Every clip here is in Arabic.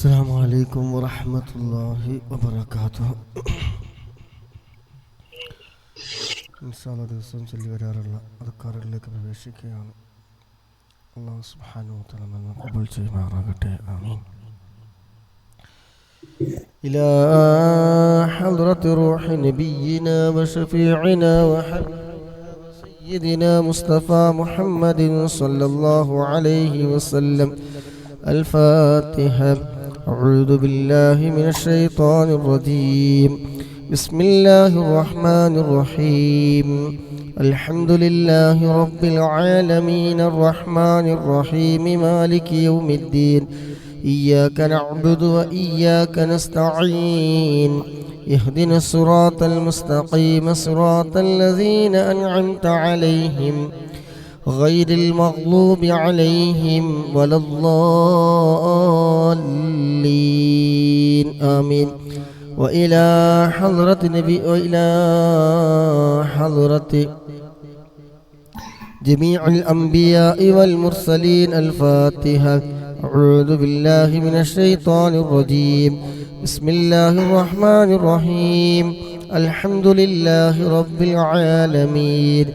അസ്സലാമു അലൈക്കും വറഹ്മത്തുള്ളാഹി വബറകാതുഹു. ഇൻഷാ അല്ലാഹ് ദിവസവും ചൊല്ലി വരാറുള്ള അദ്കാറുകളിലേക്ക് പ്രവേശിക്കുകയാണ്. അല്ലാഹു സുബ്ഹാനഹു വ തആല നമ്മെ ഖബൂൽ ചെയ്യുമാറാകട്ടെ. ആമീൻ. ഇലാ ഹദ്റത്തി റൂഹി നബിയിനാ വശഫീഇനാ وسيدنا مصطفى محمد صلى الله عليه وسلم. الفاتحة. أعوذ بالله من الشيطان الرجيم. بسم الله الرحمن الرحيم. الحمد لله رب العالمين الرحمن الرحيم مالك يوم الدين. إياك نعبد وإياك نستعين. اهدنا الصراط المستقيم صراط الذين أنعمت عليهم غير المغضوب عليهم ولا الضالين. آمين. وإلى حضرة جميع الأنبياء والمرسلين. الفاتحة. أعوذ بالله من الشيطان الرجيم. بسم الله الرحمن الرحيم. الحمد لله رب العالمين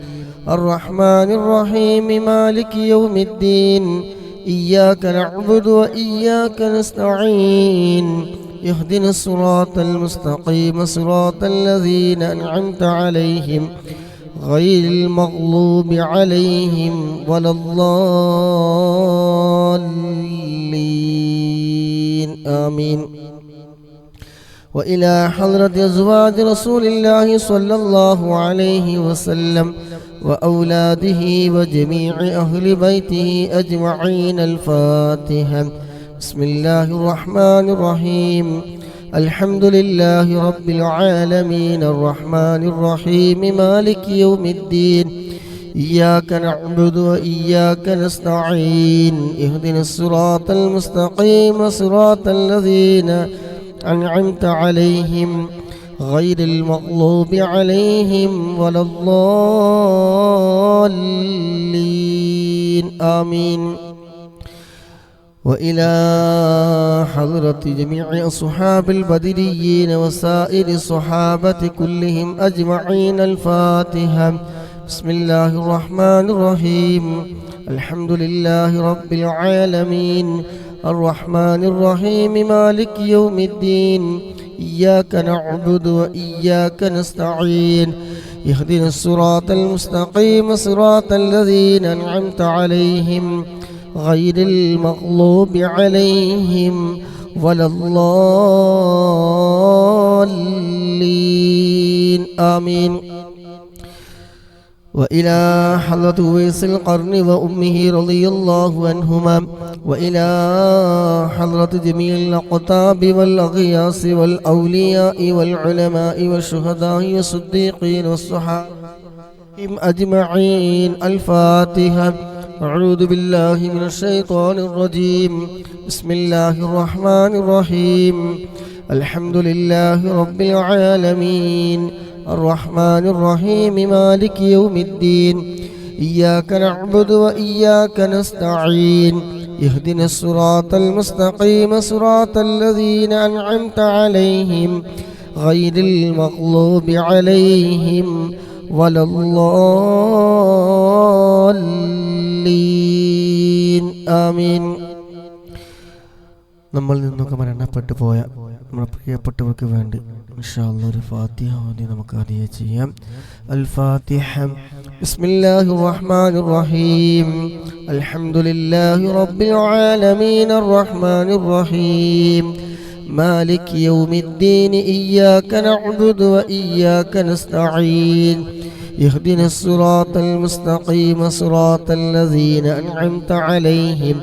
الرحمن الرحيم مالك يوم الدين. إياك نعبد وإياك نستعين. اهدنا الصراط المستقيم صراط الذين أنعمت عليهم غير المغضوب عليهم ولا الضالين. آمين. وإلى حضرة أزواج رسول الله صلى الله عليه وسلم وأولاده وجميع أهل بيته أجمعين. الفاتحة. بسم الله الرحمن الرحيم. الحمد لله رب العالمين الرحمن الرحيم مالك يوم الدين. إياك نعبد وإياك نستعين. اهدنا الصراط المستقيم صراط الذين أنعمت عليهم غير المغضوب عليهم ولا الضالين. آمين. وإلى حضرة جميع أصحاب البدريين وسائر الصحابة كلهم أجمعين. الفاتحة. بسم الله الرحمن الرحيم. الحمد لله رب العالمين الرحمن الرحيم مالك يوم الدين. إياك نعبد وإياك نستعين. اهدنا الصراط المستقيم صراط الذين أنعمت عليهم غير المغضوب عليهم ولا الضالين. آمين. وإلى حضرة ويس القرن وأمه رضي الله عنهما. وإلى حضرة جميع الأقطاب والأغياس والأولياء والعلماء والشهداء والصديقين والصحابة أجمعين. الفاتحة. أعوذ بالله من الشيطان الرجيم. بسم الله الرحمن الرحيم. الحمد لله رب العالمين الرحمن الرحيم مالك يوم الدين. إياك نعبد وإياك نستعين. اهدنا الصراط المستقيم صراط الذين أنعمت عليهم غير المغضوب عليهم ولا الضالين. آمين. നമ്മൾ നിന്നൊക്കെ മരണപ്പെട്ടു പോയ നമ്മുടെ പ്രിയപ്പെട്ടവർക്ക് വേണ്ടി ഇൻഷാ അല്ലാഹ് ഒരു ഫാത്തിഹ ഓതി നമുക്ക് ആദ്യം ചെയ്യാം. അൽ ഫാത്തിഹ. ബിസ്മില്ലാഹിർ റഹ്മാനിർ റഹീം. അൽഹംദുലില്ലാഹി റബ്ബിൽ ആലമീൻ അർറഹ്മാനിർ റഹീം മാലിക് യൗമിദ്ദീൻ. ഇയ്യാക നഅ്ബുദു വഇയ്യാക നസ്തഈൻ. اهدنا الصراط المستقيم صراط الذين أنعمت عليهم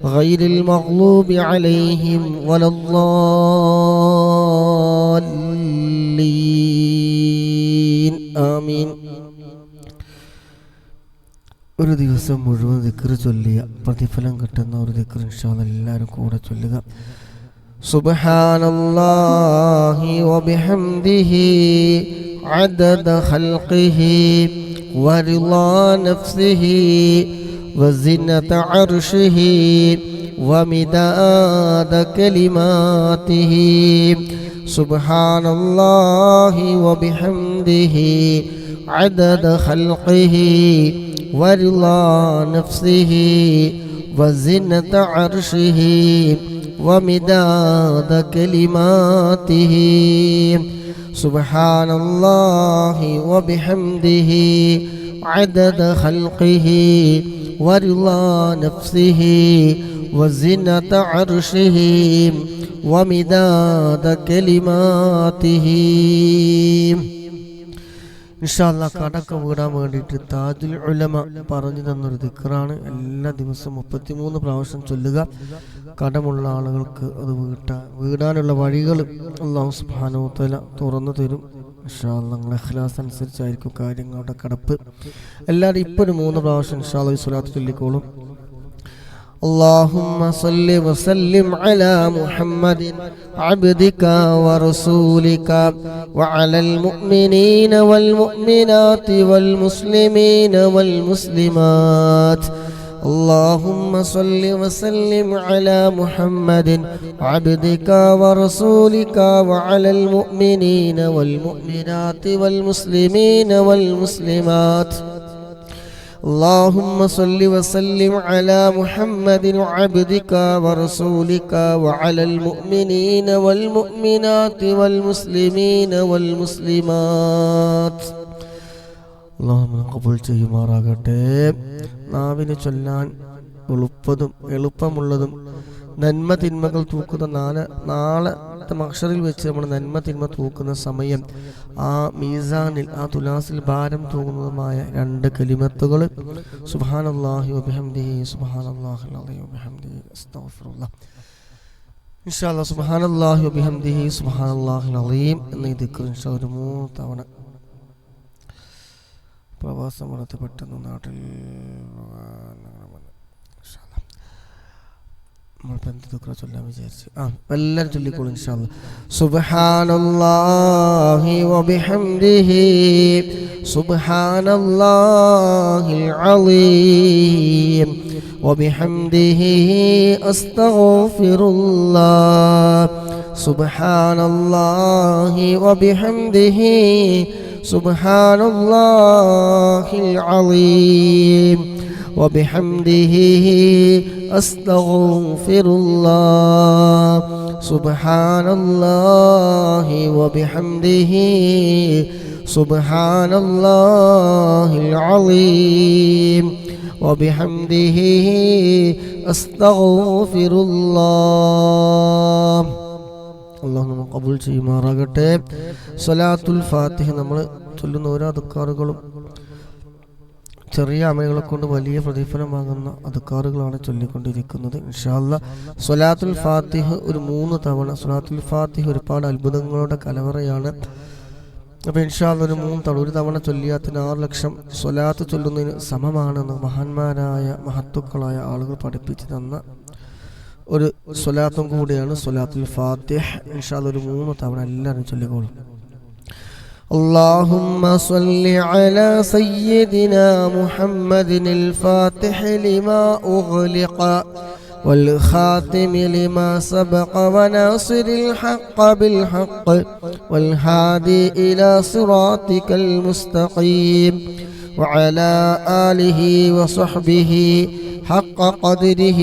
غير المغضوب عليهم ولا الضالين. آمين. ഒരു ദിവസം മുഴുവൻ ദിക്ർ ചൊല്ലിയ പ്രതിഫലം കിട്ടുന്ന ഒരു ദിക്ർ ഇൻഷാ അല്ലാഹ് എല്ലാവരും കൂടെ ചൊല്ലുക. സുബ്ഹാനല്ലാഹി വബിഹംദിഹി عدد خلقه ورضا نفسه وزنة عرشه ومداد كلماته سبحان الله وبحمده عدد خلقه ورضا نفسه وزنة عرشه ومداد كلماته سبحان الله وبحمده عدد خلقه ورضا نفسه وزنة عرشه ومداد كلماته. ഇൻഷാല്ലാ കടക്ക വീടാൻ വേണ്ടിയിട്ട് താജുൽ ഉലമ പറഞ്ഞു തന്നൊരു ദിക്റാണ്. എല്ലാ ദിവസവും 33 പ്രാവശ്യം ചൊല്ലുക. കടമുള്ള ആളുകൾക്ക് അത് വീടാനുള്ള വഴികൾ അല്ലാഹു സുബ്ഹാനഹു വ തആല തുറന്നു തരും. ഇൻഷാല്ലാ നിങ്ങളുടെ ഇഖ്ലാസ് അനുസരിച്ചായിരിക്കും കാര്യങ്ങളുടെ കടപ്പ്. എല്ലാവരും ഇപ്പോൾ ഒരു 3 പ്രാവശ്യം ഇൻഷാല്ലാ ഈ സ്വലാത്ത് ചൊല്ലിക്കോളും. اللهم صل وسلم على محمد عبدك ورسولك وعلى المؤمنين والمؤمنات والمسلمين والمسلمات. اللهم صل وسلم على محمد عبدك ورسولك وعلى المؤمنين والمؤمنات والمسلمين والمسلمات. اللهم صل وسلم على محمد عبدك ورسولك وعلى المؤمنين والمؤمنات والمسلمين والمسلمات. اللهم قبول ചെയ്യുമാറാകട്ടെ. നാവിനെ ചൊല്ലാൻ എളുപ്പമുള്ളതും നന്മ തിന്മകൾ തൂക്കുന്ന നാളത്തെ മഹ്ശറിൽ വെച്ച് നമ്മൾ നന്മ തിന്മ തൂക്കുന്ന സമയം ആ മീസാനിൽ ആ തുലാസിൽ ഭാരം തൂങ്ങുന്നതുമായ 2 കലിമത്തുകൾ സുബ്ഹാനല്ലാഹി വബിഹംദിഹി സുബ്ഹാനല്ലാഹിൽ അലീം വബിഹംദിഹി അസ്തഗ്ഫിറുല്ലാഹ്. ഇൻഷാ അല്ലാഹ് സുബ്ഹാനല്ലാഹി വബിഹംദിഹി സുബ്ഹാനല്ലാഹിൽ അലീം എന്ന ദിക്ർ ഇൻഷാ ഒരു 3 തവണ പ്രവാസം നടത്തി പെട്ടെന്ന് നാട്ടിൽ എല്ലാവരും ചൊല്ലിക്കോളൂ ഇൻഷാ അല്ലാഹ്. സുബ്ഹാനല്ലാഹി വബിഹംദിഹി സുബ്ഹാനല്ലാഹിൽ അലീം വബിഹംദിഹി അസ്തഗ്ഫിറുല്ലാഹ്. സുബ്ഹാനല്ലാഹി വബിഹംദിഹി സുബ്ഹാനല്ലാഹിൽ അലീം وبحمده أستغفر الله. سبحان الله وبحمده سبحان الله العظيم وبحمده أستغفر الله. اللهم قبول ചെയ്യുമാറാകട്ടെ. സ്വലാത്തുൽ ഫാത്തിഹ നമ്മൾ ചൊല്ലുന്ന ഓരോ അദ്കാറുകളും ചെറിയ അമലുകളെ കൊണ്ട് വലിയ പ്രതിഫലം വാങ്ങുന്ന അദ്കാറുകളാണ് ചൊല്ലിക്കൊണ്ടിരിക്കുന്നത്. ഇൻഷാ അല്ലാഹ് സ്വലാത്തുൽ ഫാത്തിഹ ഒരു 3 തവണ. സ്വലാത്തുൽ ഫാത്തിഹ ഒരുപാട് അത്ഭുതങ്ങളുടെ കലവറയാണ്. അപ്പോൾ ഇൻഷാ അല്ലാഹ് ഒരു 3 തവണ, ഒരു തവണ ചൊല്ലിയാത്തിന് 6 ലക്ഷം സ്വലാത്ത് ചൊല്ലുന്നതിന് സമമാണെന്ന് മഹാന്മാരായ മഹത്തുക്കളായ ആളുകൾ പഠിപ്പിച്ചു തന്ന ഒരു സ്വലാത്തും കൂടിയാണ് സ്വലാത്തുൽ ഫാത്തിഹ. ഇൻഷാ അല്ലാഹ് ഒരു 3 തവണ എല്ലാവരും ചൊല്ലിക്കോളും. اللهم صل على سيدنا محمد الفاتح لما أغلق والخاتم لما سبق وناصر الحق بالحق والهادي إلى صراطك المستقيم وعلى آله وصحبه حق قدره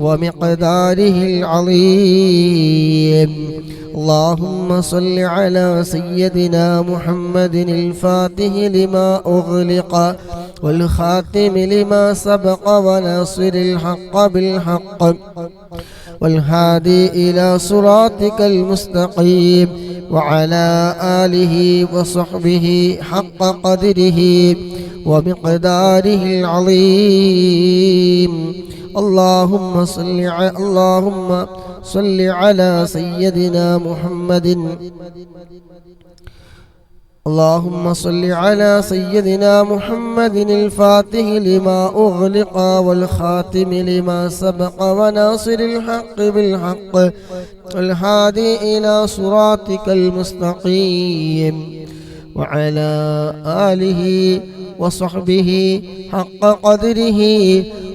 ومقداره العظيم. اللهم صل على سيدنا محمد الفاتح لما أغلق والخاتم لما سبق وناصر الحق بالحق والهادي إلى صراطك المستقيم وعلى آله وصحبه حق قدره ومقداره العظيم. اللهم صل على سيدنا محمد. اللهم صل على سيدنا محمد الفاتح لما أغلق والخاتم لما سبق وناصر الحق بالحق والهادي إلى صراطك المستقيم وعلى آله وصحبه حق قدره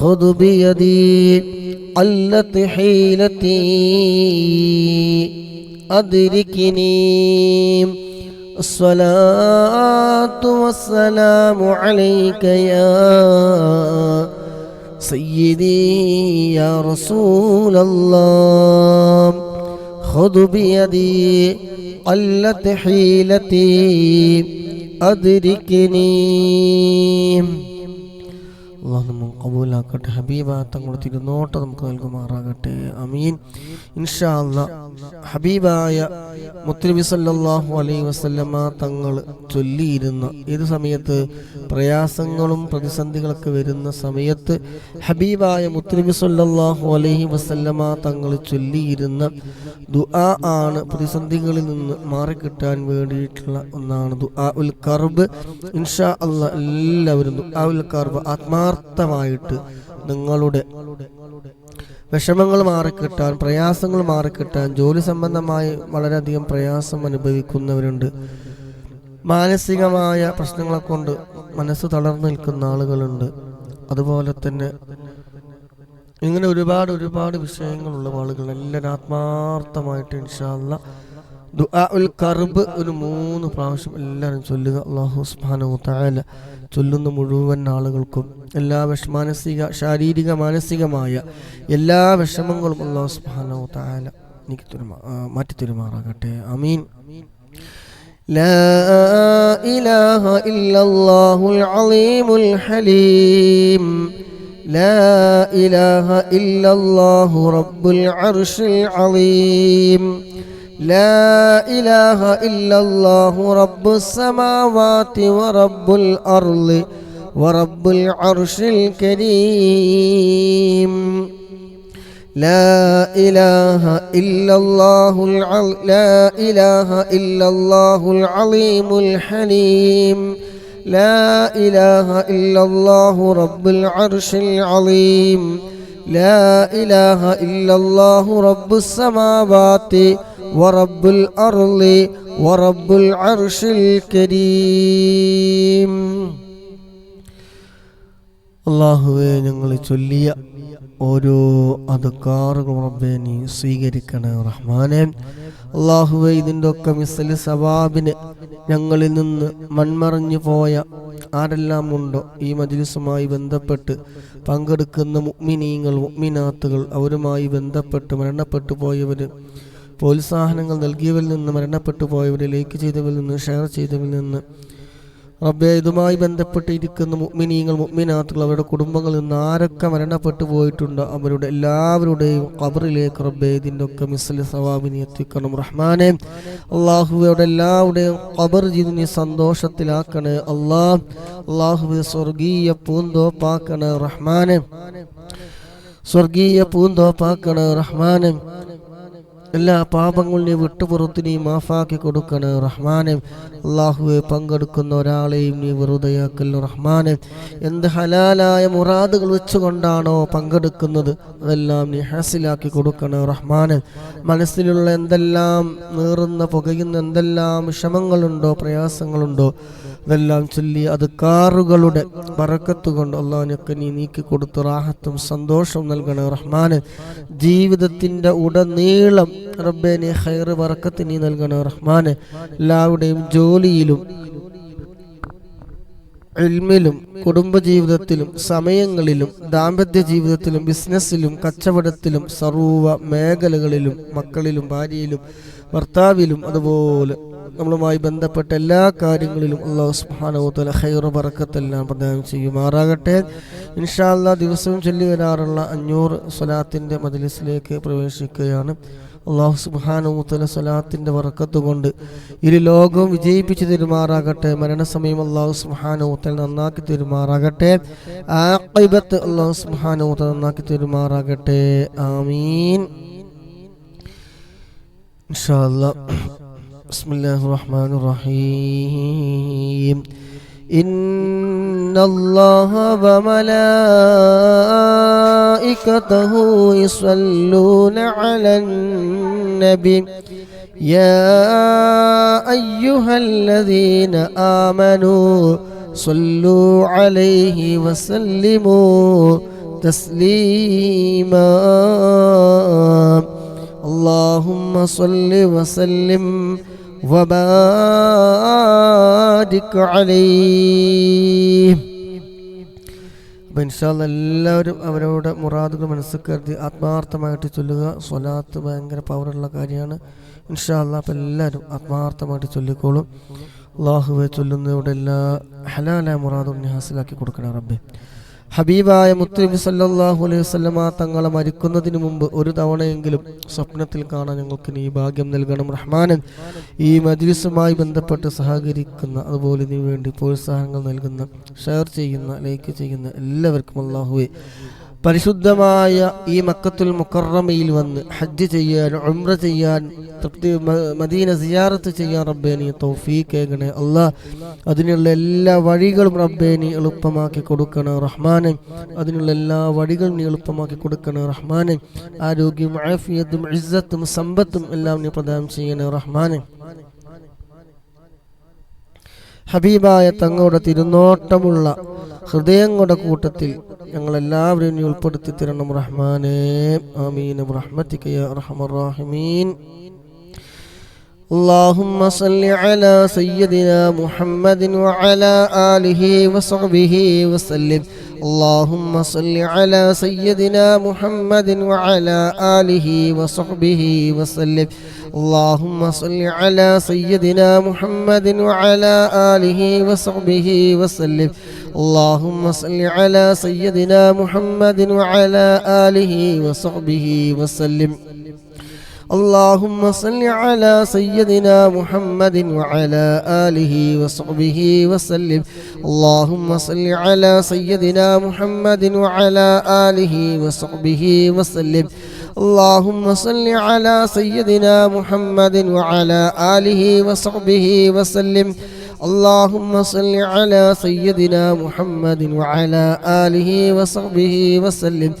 خذ بيدي قلت حيلتي أدركني الصلاة والسلام عليك يا سيدي يا رسول الله خذ بيدي قلت حيلتي أدركني അള്ളാഹു നമ്മൾ കബൂലാക്കട്ടെ. ഹബീബ തങ്ങളുടെ തിരുനോട്ടം നമുക്ക് നൽകുമാറാകട്ടെ. അമീൻ. ഇൻഷാ അല്ലാഹ് ഹബീബായ മുത്തുനബി സല്ലല്ലാഹു അലൈഹി വസല്ലമ തങ്ങൾ ചൊല്ലിയിരുന്ന ഏത് സമയത്ത് പ്രയാസങ്ങളും പ്രതിസന്ധികളൊക്കെ വരുന്ന സമയത്ത് ഹബീബായ മുത്തുനബി സല്ലല്ലാഹു അലൈഹി വസല്ലമ തങ്ങൾ ചൊല്ലിയിരുന്ന ദുആ ആണ് പ്രതിസന്ധികളിൽ നിന്ന് മാറിക്കിട്ടാൻ വേണ്ടിയിട്ടുള്ള ഒന്നാണ് ദുആ ഉൽ കർബ്. ഇൻഷാ അല്ലാഹ് എല്ലാവരും ദുആ ഉൽ കർബ് ആത്മാർത്ഥമായിട്ട് നിങ്ങളുടെ വിഷമങ്ങൾ മാറിക്കിട്ടാൻ, പ്രയാസങ്ങൾ മാറിക്കിട്ടാൻ, ജോലി സംബന്ധമായി വളരെയധികം പ്രയാസം അനുഭവിക്കുന്നവരുണ്ട്, മാനസികമായ പ്രശ്നങ്ങളെ കൊണ്ട് മനസ്സ് തളർന്നു നിൽക്കുന്ന ആളുകളുണ്ട്, അതുപോലെ തന്നെ ഇങ്ങനെ ഒരുപാട് വിഷയങ്ങളുള്ള ആളുകൾ എല്ലാവരും ആത്മാർത്ഥമായിട്ട് ഇൻഷാ അല്ലാഹ് ദുആ ഉൽ കർബ് ഒരു 3 പ്രാവശ്യം എല്ലാവരും ചൊല്ലുക. അല്ലാഹു സുബ്ഹാനഹു തആല ചൊല്ലുന്ന മുഴുവൻ ആളുകൾക്കും എല്ലാ ശാരീരിക മാനസികമായ എല്ലാ വിഷമങ്ങളും അല്ലാഹു സുബ്ഹാനഹു തആല മാറ്റി തരുമാറാകട്ടെ. ആമീൻ. ലാ ഇലാഹ ഇല്ലല്ലാഹുൽ അലീമുൽ ഹലീം ലാ ഇലാഹ ഇല്ലല്ലാഹു റബ്ബുൽ അർശിൽ അലീം لا إله إلا الله رب السماوات ورب الأرض ورب العرش الكريم لا إله إلا الله العليم الحليم لا إله إلا الله رب العرش العظيم لا إله إلا الله رب السماوات ورب الأرض ورب العرش الكريم. അല്ലാഹുവേ, ഞങ്ങൾ ചൊല്ലിയ ഓരോ അദ്കാറുകളും റബ്ബേ നീ സ്വീകരിക്കണേ റഹ്മാനേ. അല്ലാഹുവേ, ഇതിൻ്റെ ഒക്കെ മിസ്ലി സവാബിന് ഞങ്ങളിൽ നിന്ന് മൺമറഞ്ഞു പോയ ആരെല്ലാം ഉണ്ടോ ഈ മജ്ലിസുമായി ബന്ധപ്പെട്ട് പങ്കെടുക്കുന്ന മുഅ്മിനീങ്ങൾ മുഅ്മിനാത്തുകൾ, അവരുമായി ബന്ധപ്പെട്ട് മരണപ്പെട്ടു പോയവർ, പ്രോത്സാഹനങ്ങൾ നൽകിയവരിൽ നിന്ന് മരണപ്പെട്ടു പോയവരെ, ലൈക്ക് ചെയ്തവരിൽ നിന്ന്, ഷെയർ ചെയ്തവരിൽ നിന്ന് റബ്ബേ, ഇതുമായി ബന്ധപ്പെട്ടിരിക്കുന്ന മുഅ്മിനീങ്ങൾ മുഅ്മിനാത്തുകൾ, അവരുടെ കുടുംബങ്ങളിൽ നിന്ന് ആരൊക്കെ മരണപ്പെട്ടു പോയിട്ടുണ്ടോ അവരുടെ എല്ലാവരുടെയും ഖബറിലേക്ക് റബ്ബേ ഇതിൻ്റെ ഒക്കെ മിസ്ലി സവാബിനെ എത്തിക്കണം റഹ്മാനെ. അല്ലാഹുവയുടെ എല്ലാവരുടെയും ഖബർ ജീവിതം നീ സന്തോഷത്തിലാക്കണേ അല്ലാഹുവേ, സ്വർഗീയ പൂന്തോപ്പാക്കണേ റഹ്മാനെ, സ്വർഗീയ പൂന്തോപ്പാക്കണേ റഹ്മാനെ. എല്ലാ പാപങ്ങളും നീ വിട്ടുപുറത്ത് നീ മാഫാക്കി കൊടുക്കണേ റഹ്മാനെ. അല്ലാഹുവെ, പങ്കെടുക്കുന്ന ഒരാളെയും നീ വെറുതെയാക്കല്ലോ റഹ്മാനെ. എന്ത് ഹലാലായ മുറാദുകൾ വെച്ചുകൊണ്ടാണോ പങ്കെടുക്കുന്നത് അതെല്ലാം നീ ഹാസിലാക്കി കൊടുക്കണേ റഹ്മാനെ. മനസ്സിലുള്ള എന്തെല്ലാം നീറുന്ന പുകയുന്ന എന്തെല്ലാം വിഷമങ്ങളുണ്ടോ പ്രയാസങ്ങളുണ്ടോ അതെല്ലാം ചൊല്ലി അദ്കാറുകളുടെ ബറക്കത്ത് കൊണ്ട് അല്ലാഹുവിനൊക്കെ നീ നീക്കി കൊടുത്ത് റാഹത്തും സന്തോഷവും നൽകണേ റഹ്മാനെ. ജീവിതത്തിൻ്റെ ഉടനീളം റബ്ബേ നീ ഖൈറ് ബറക്കത്ത് നീ നൽകണേ റഹ്മാനെ. എല്ലാവരുടെയും ജോലിയിലും ഇൽമിലും കുടുംബജീവിതത്തിലും സമയങ്ങളിലും ദാമ്പത്യ ജീവിതത്തിലും ബിസിനസ്സിലും കച്ചവടത്തിലും സർവ്വ മേഖലകളിലും മക്കളിലും ഭാര്യയിലും ഭർത്താവിലും അതുപോലെ നമ്മളുമായി ബന്ധപ്പെട്ട എല്ലാ കാര്യങ്ങളിലും അല്ലാഹു സുബ്ഹാനഹു വ തആല ഖൈർ ബറക്കത്തെല്ലാം പ്രദാനം ചെയ്യുമാറാകട്ടെ. ഇൻഷാ അല്ലാഹ് ദിവസവും ചൊല്ലി വരാറുള്ള 500 സ്വലാത്തിൻ്റെ മജ്ലിസിലേക്ക് പ്രവേശിക്കുകയാണ്. അല്ലാഹു സുബ്ഹാനഹു വ തആല സ്വലാത്തിൻ്റെ ബറക്കത്ത് കൊണ്ട് ഇരു ലോകവും വിജയിപ്പിച്ചു തരുമാറാകട്ടെ. മരണസമയം അല്ലാഹു സുബ്ഹാനഹു വ തആല നന്നാക്കി തരുമാറാകട്ടെ. ആഖിബത്ത് അല്ലാഹു സുബ്ഹാനഹു വ തആല നന്നാക്കി തരുമാറാകട്ടെ. ആമീൻ. ഇൻഷാ അല്ലാഹ് ബിസ്മില്ലാഹിർ റഹ്മാനിർ റഹീം. ഇന്നല്ലാഹ വ മലായികതഹു യുസല്ലൂന അലൻ നബി യാ അയ്യുഹല്ലദീന ആമനൂ സ്വല്ലൂ അലൈഹി വസല്ലിമൂ تسليما اللهم صل وسلم وبارك عليه. അപ്പോൾ ഇൻഷാ അല്ലാഹ് എല്ലാവരും അവരവരുടെ മുറാദുകൾ മനസ്സിൽ കരുതി ആത്മാർത്ഥമായിട്ട് ചൊല്ലുക. സ്വലാത്ത് ഭയങ്കര പവറുള്ള കാര്യമാണ്. ഇൻഷാ അല്ലാഹ് അപ്പോൾ എല്ലാവരും ആത്മാർത്ഥമായിട്ട് ചൊല്ലിക്കോളും. അല്ലാഹുവെ ചൊല്ലുന്നവിടെ എല്ലാ ഹലാലായ മുറാദും ഹാസിലാക്കി കൊടുക്കണം റബ്ബേ. ഹബീബായ മുത്തുനബി സല്ലല്ലാഹു അലൈഹി വസല്ലമ തങ്ങളെ മരിക്കുന്നതിന് മുമ്പ് ഒരു തവണയെങ്കിലും സ്വപ്നത്തിൽ കാണാൻ ഞങ്ങൾക്ക് നീ ഭാഗ്യം നൽകണം റഹ്മാനൻ. ഈ മജ്ലിസുമായി ബന്ധപ്പെട്ട് സഹകരിക്കുന്ന, അതുപോലെ നീ വേണ്ടി പ്രോത്സാഹനങ്ങൾ നൽകുന്ന, ഷെയർ ചെയ്യുന്ന, ലൈക്ക് ചെയ്യുന്ന എല്ലാവർക്കും അല്ലാഹുവേ പരിശുദ്ധമായ ഈ മക്കത്തുൽ മുക്കറമയിൽ വന്ന് ഹജ്ജ് ചെയ്യാൻ, ഉംറ ചെയ്യാൻ, മദീന സിയാറത്ത് ചെയ്യാൻ റബ്ബേ നീ തൗഫീഖ് ഏകണേ അല്ലാഹ്. അതിനുള്ള എല്ലാ വഴികളും റബ്ബേ നീ എളുപ്പമാക്കി കൊടുക്കണം റഹ്മാനെ. അതിനുള്ള എല്ലാ വഴികളും നീ എളുപ്പമാക്കി കൊടുക്കണം റഹ്മാനെ. ആരോഗ്യം, ആഫിയത്തും, ഇസ്സത്തും, സമ്പത്തും എല്ലാം നീ പ്രദാനം ചെയ്യണേ റഹ്മാനെ. ഹബീബായ തങ്ങളുടെ തിരുനോട്ടമുള്ള ഹൃദയങ്ങളുടെ കൂട്ടത്തിൽ ഞങ്ങളെല്ലാവരെയും നീ ഉൾപ്പെടുത്തി തരണം റഹ്മാനേ. ആമീൻ ബിറഹ്മതിക യാ അർഹമർ റഹീമീൻ. اللهم صل على سيدنا محمد وعلى آله وصحبه وسلم. اللهم صل على سيدنا محمد وعلى آله وصحبه وسلم. اللهم صل على سيدنا محمد وعلى آله وصحبه وسلم. اللهم صل على سيدنا محمد وعلى آله وصحبه وسلم. اللهم صل على سيدنا محمد وعلى آله وصحبه وسلم. اللهم صل على سيدنا محمد وعلى آله وصحبه وسلم. اللهم صل على سيدنا محمد وعلى آله وصحبه وسلم. اللهم صل على سيدنا محمد وعلى آله وصحبه وسلم.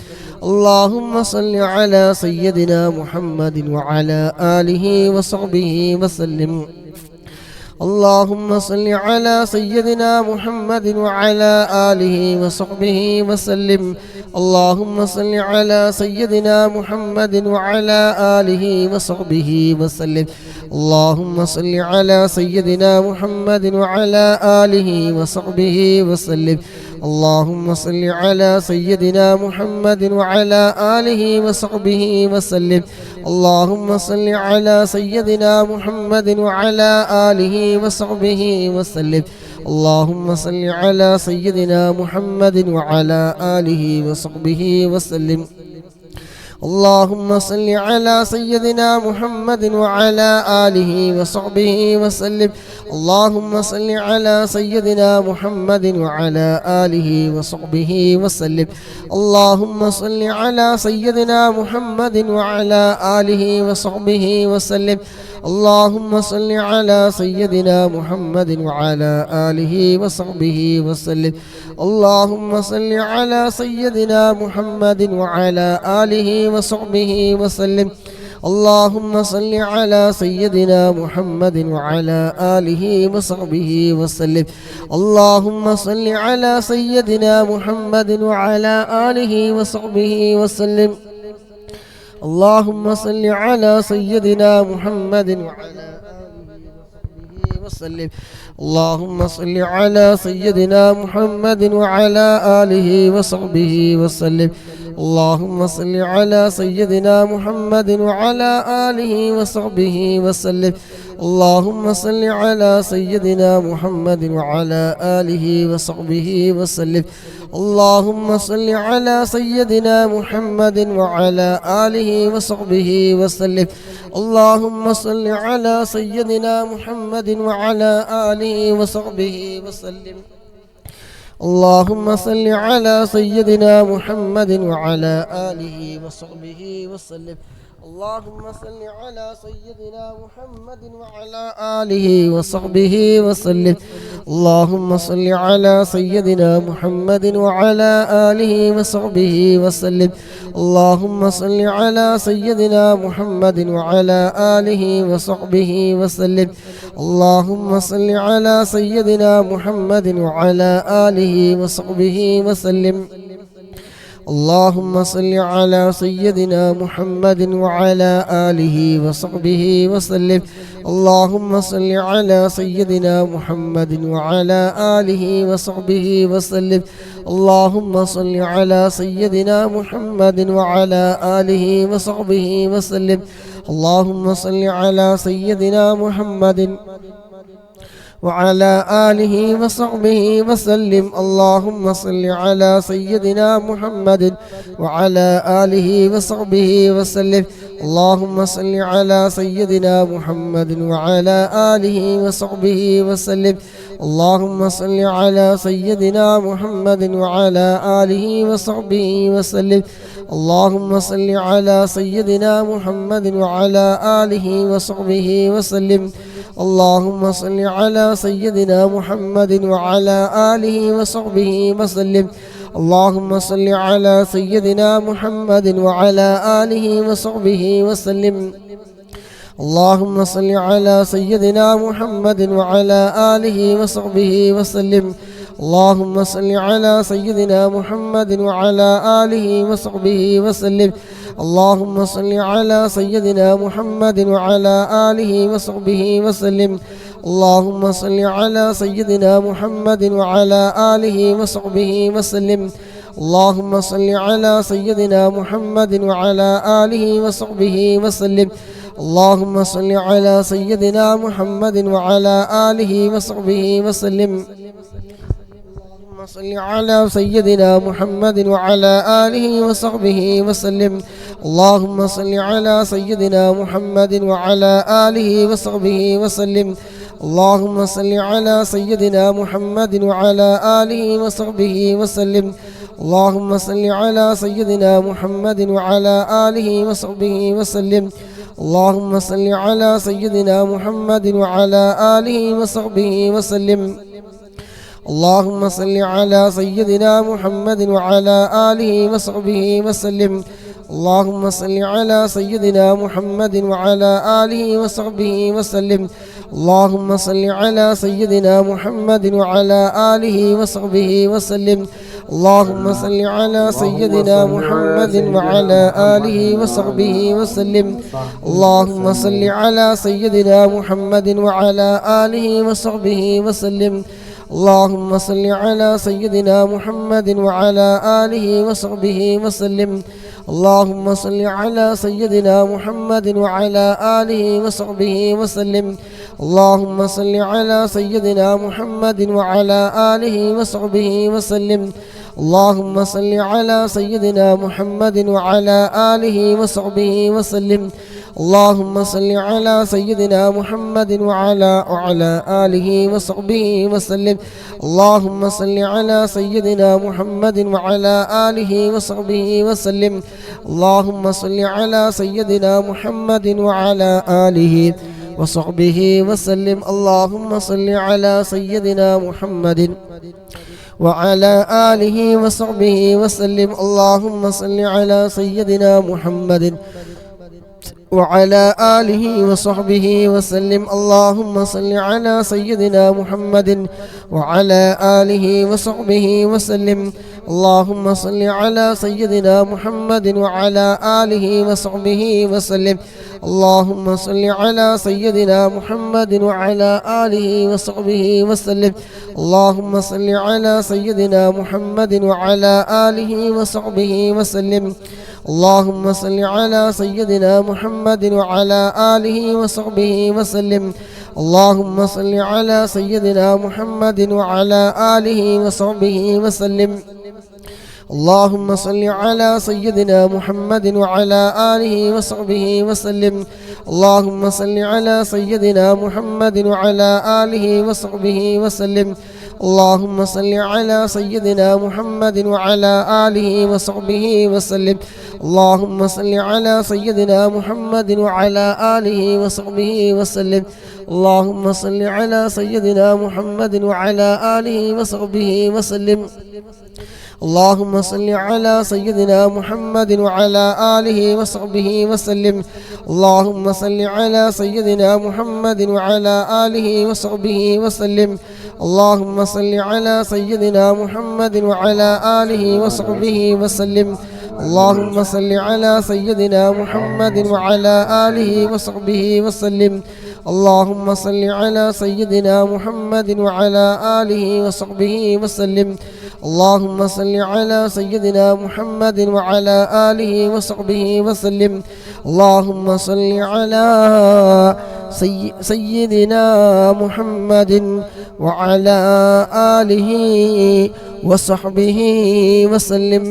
اللهم صل على سيدنا محمد وعلى آله وصحبه وسلم. اللهم صل على سيدنا محمد وعلى آله وصحبه وسلم. اللهم صل على سيدنا محمد وعلى آله وصحبه وسلم. اللهم صل على سيدنا محمد وعلى آله وصحبه وسلم. اللهم صل على سيدنا محمد وعلى آله وصحبه وسلم. اللهم صل على سيدنا محمد وعلى آله وصحبه وسلم. اللهم صل على سيدنا محمد وعلى آله وصحبه وسلم. اللهم صل على سيدنا محمد وعلى آله وصحبه وسلم. اللهم صل على سيدنا محمد وعلى آله وصحبه وسلم. اللهم صل على سيدنا محمد وعلى آله وصحبه وسلم. اللهم صل على سيدنا محمد وعلى آله وصحبه وسلم. اللهم صل على سيدنا محمد وعلى آله وصحبه وسلم. اللهم صل على سيدنا محمد وعلى آله وصحبه وسلم. اللهم صل على سيدنا محمد وعلى آله وصحبه وسلم. اللهم صل على سيدنا محمد وعلى آله وصحبه وسلم. اللهم صل على سيدنا محمد وعلى آله وصحبه وسلم. اللهم صل على سيدنا محمد وعلى آله وصحبه وسلم. اللهم صل على سيدنا محمد وعلى آله وصحبه وسلم. اللهم صل على سيدنا محمد وعلى آله وصحبه وسلم. اللهم صل على سيدنا محمد وعلى آله وصحبه وسلم. اللهم صل على سيدنا محمد وعلى آله وصحبه وسلم. اللهم صل على سيدنا محمد وعلى آله وصحبه وسلم. اللهم صل على سيدنا محمد وعلى آله وصحبه وسلم. اللهم صل على سيدنا محمد وعلى آله وصحبه وسلم. اللهم صل على سيدنا محمد وعلى آله وصحبه وسلم. اللهم صل على سيدنا محمد وعلى آله وصحبه وسلم. اللهم صل على سيدنا محمد وعلى آله وصحبه وسلم. اللهم صل على سيدنا محمد وعلى آله وصحبه وسلم. اللهم صل على سيدنا محمد وعلى آله وصحبه وسلم. اللهم صل على سيدنا محمد وعلى آله وصحبه وسلم. اللهم صل على سيدنا محمد وعلى آله وصحبه وسلم. اللهم صل على سيدنا محمد وعلى آله وصحبه وسلم. اللهم صل على سيدنا محمد وعلى آله وصحبه وسلم. اللهم صل على سيدنا محمد وعلى آله وصحبه وسلم. اللهم صل على سيدنا محمد وعلى آله وصحبه وسلم. اللهم صل على سيدنا محمد وعلى آله وصحبه وسلم. اللهم صل على سيدنا محمد وعلى آله وصحبه وسلم. اللهم صل على سيدنا محمد وعلى آله وصحبه وسلم. اللهم صل على سيدنا محمد وعلى آله وصحبه وسلم. اللهم صل على سيدنا محمد وعلى آله وصحبه وسلم. اللهم صل على سيدنا محمد وعلى آله وصحبه وسلم. اللهم صل على سيدنا محمد وعلى آله وصحبه وسلم. اللهم صل على سيدنا محمد وعلى آله وصحبه وسلم. اللهم صل على سيدنا محمد وعلى آله وصحبه وسلم. اللهم صل على سيدنا محمد وعلى آله وصحبه وسلم. اللهم صل على سيدنا محمد وعلى آله وصحبه وسلم. اللهم صل على سيدنا محمد وعلى آله وصحبه وسلم. اللهم صل على سيدنا محمد وعلى آله وصحبه وسلم. اللهم صل على سيدنا محمد وعلى آله وصحبه وسلم. اللهم صل على سيدنا محمد وعلى آله وصحبه وسلم. اللهم صل على سيدنا محمد وعلى آله وصحبه وسلم. اللهم صل على سيدنا محمد وعلى آله وصحبه وسلم. اللهم صل على سيدنا محمد وعلى آله وصحبه وسلم. اللهم صل على سيدنا محمد وعلى آله وصحبه وسلم. اللهم صل على سيدنا محمد وعلى آله وصحبه وسلم. اللهم صل على سيدنا محمد وعلى آله وصحبه وسلم. اللهم صل على سيدنا محمد وعلى آله وصحبه وسلم. اللهم صل على سيدنا محمد وعلى آله وصحبه وسلم. اللهم صل على سيدنا محمد وعلى آله وصحبه وسلم. اللهم صل على سيدنا محمد وعلى آله وصحبه وسلم. اللهم صل على سيدنا محمد وعلى آله وصحبه وسلم. اللهم صل على سيدنا محمد وعلى آله وصحبه وسلم. اللهم صل على سيدنا محمد وعلى آله وصحبه وسلم. اللهم صل على سيدنا محمد وعلى آله وصحبه وسلم. اللهم صل على سيدنا محمد وعلى آله وصحبه وسلم. اللهم صل على سيدنا محمد وعلى آله وصحبه وسلم. اللهم صل على سيدنا محمد وعلى آله وصحبه وسلم. اللهم صل على سيدنا محمد وعلى آله وصحبه وسلم. اللهم صل على سيدنا محمد وعلى آله وصحبه وسلم. اللهم صل على سيدنا محمد وعلى آله وصحبه وسلم. اللهم صل على سيدنا محمد وعلى آله وصحبه وسلم. اللهم صل على سيدنا محمد وعلى آله وصحبه وسلم. اللهم صل على سيدنا محمد وعلى آله وصحبه وسلم. اللهم صل على سيدنا محمد وعلى آله وصحبه وسلم. اللهم صل على سيدنا محمد وعلى آله وصحبه وسلم. اللهم صل على سيدنا محمد وعلى آله وصحبه وسلم. اللهم صل على سيدنا محمد وعلى آله وصحبه وسلم. اللهم صل على سيدنا محمد وعلى آله وصحبه وسلم.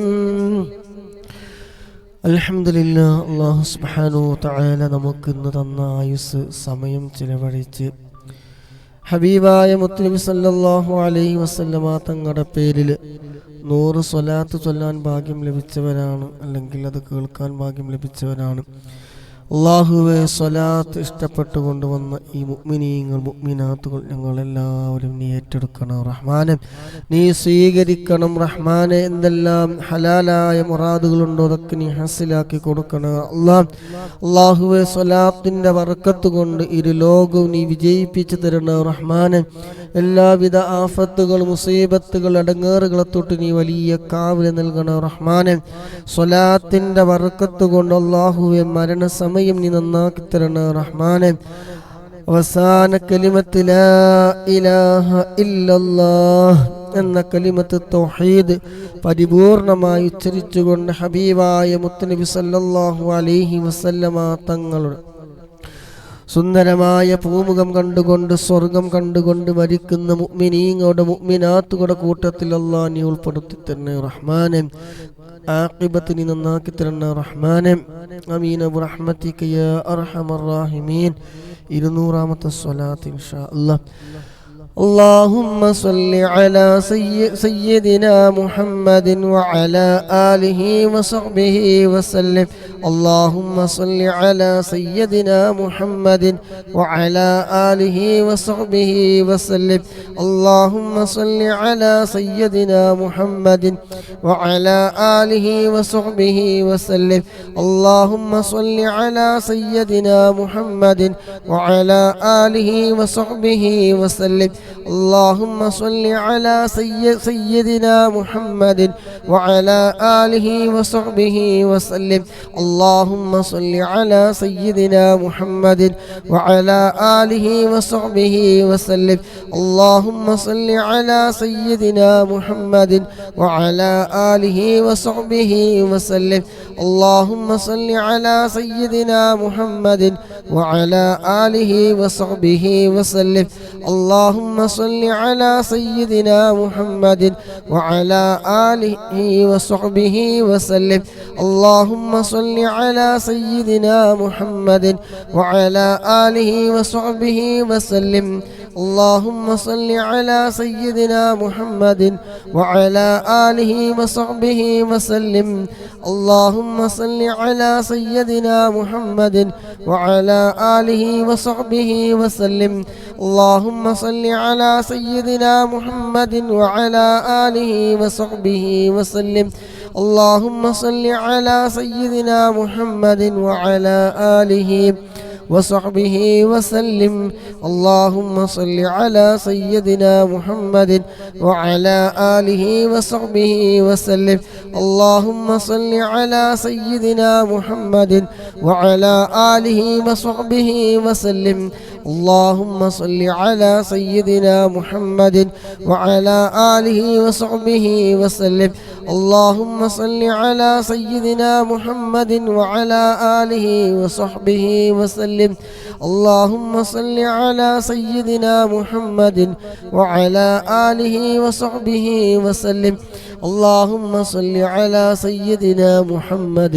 അൽഹംദുലില്ലാ. അല്ലാഹു സുബ്ഹാനഹു വ തആല നമുക്ക് ഇന്ന് തന്ന ആയുസ് സമയം ചിലവഴിച്ച് ഹബീബായ മുത്തുനബി സല്ലല്ലാഹു അലൈഹി വസല്ലമ തങ്ങളുടെ പേരിൽ 100 സ്വലാത്ത് ചൊല്ലാൻ ഭാഗ്യം ലഭിച്ചവരാണ്, അല്ലെങ്കിൽ അത് കേൾക്കാൻ ഭാഗ്യം ലഭിച്ചവരാണ്. അല്ലാഹുവേ, സ്വലാത്ത് ഇഷ്ടപ്പെട്ടുകൊണ്ട് വന്ന ഈ മുഅ്മിനീങ്ങൾ മുഅ്മിനാത്തുകൾ ഞങ്ങളെല്ലാവരും നീ ഏറ്റെടുക്കണം റഹ്മാനെ, നീ സ്വീകരിക്കണം റഹ്മാനെ. എന്തെല്ലാം ഹലാലായ മുറാദുകളുണ്ടോ അതൊക്കെ നീ ഹസിലാക്കി കൊടുക്കണം അല്ലാഹുവേ. സ്വലാത്തിൻ്റെ ബർക്കത്ത് കൊണ്ട് ഇരു ലോകവും നീ വിജയിപ്പിച്ചു തരണം റഹ്മാനെ. എല്ലാവിധ ആഫത്തുകൾ, മുസീബത്തുകൾ, അടങ്ങേറുകളെ തൊട്ട് നീ വലിയ കാവല് നൽകണം റഹ്മാനെ. സ്വലാത്തിൻ്റെ ബർക്കത്ത് കൊണ്ട് അല്ലാഹുവേ മരണസമയം നീ നന്നാക്കി തരണം റഹ്മാനെ. അവസാന കലിമത്ത് ലാ ഇലാഹ ഇല്ലല്ലാഹ് എന്ന കലിമത്ത് തൗഹീദ് പരിപൂർണമായി ഉച്ചരിച്ചുകൊണ്ട് ഹബീബായ മുത്തുനബി സല്ലല്ലാഹു അലൈഹി വസല്ലമ തങ്ങളുടെ സുന്ദരമായ പൂമുഖം കണ്ടുകൊണ്ട് സ്വർഗം കണ്ടുകൊണ്ട് മരിക്കുന്ന മുഅ്മിനീങ്ങളുടെ മുഅ്മിനാത്തുകളുടെ കൂട്ടത്തിൽ അല്ലാഹ് നീ ഉൾപ്പെടുത്തി തന്നെ റഹ്മാനെ. ആഖിബത്ത് നീ നന്നാക്കി തരണം റഹ്മാനെ. ആമീൻ ബിറഹ്മതിക യാ അർഹമർ റഹീമീൻ. 200ാമത്തെ സ്വലാത്ത് ഇൻഷാ അല്ലാഹ്. اللهم صل على سيدنا محمد وعلى آله وصحبه وسلم. اللهم صل على سيدنا محمد وعلى آله وصحبه وسلم. اللهم صل على سيدنا محمد وعلى آله وصحبه وسلم. اللهم صل على سيدنا محمد وعلى آله وصحبه وسلم. اللهم صل على سيدنا محمد وعلى آله وصحبه وسلم. اللهم صل على سيدنا محمد وعلى آله وصحبه وسلم. اللهم صل على سيدنا محمد وعلى آله وصحبه وسلم. اللهم صل على سيدنا محمد وعلى آله وصحبه وسلم. اللهم صل على سيدنا محمد وعلى آله وصحبه وسلم. اللهم صل على سيدنا محمد وعلى آله وصحبه وسلم. اللهم صل على سيدنا محمد وعلى آله وصحبه وسلم. اللهم صل على سيدنا محمد وعلى آله وصحبه وسلم. اللهم صل على سيدنا محمد وعلى آله وصحبه وسلم. اللهم صل على سيدنا محمد وعلى آله وصحبه وسلم. اللهم صل على سيدنا محمد وعلى آله وصحبه وسلم. اللهم صل على سيدنا محمد وعلى آله وصحبه وسلم. اللهم صل على سيدنا محمد وعلى آله وصحبه وسلم. اللهم صل على سيدنا محمد وعلى آله وصحبه وسلم. اللهم صل على سيدنا محمد وعلى آله وصحبه وسلم. اللهم صل على سيدنا محمد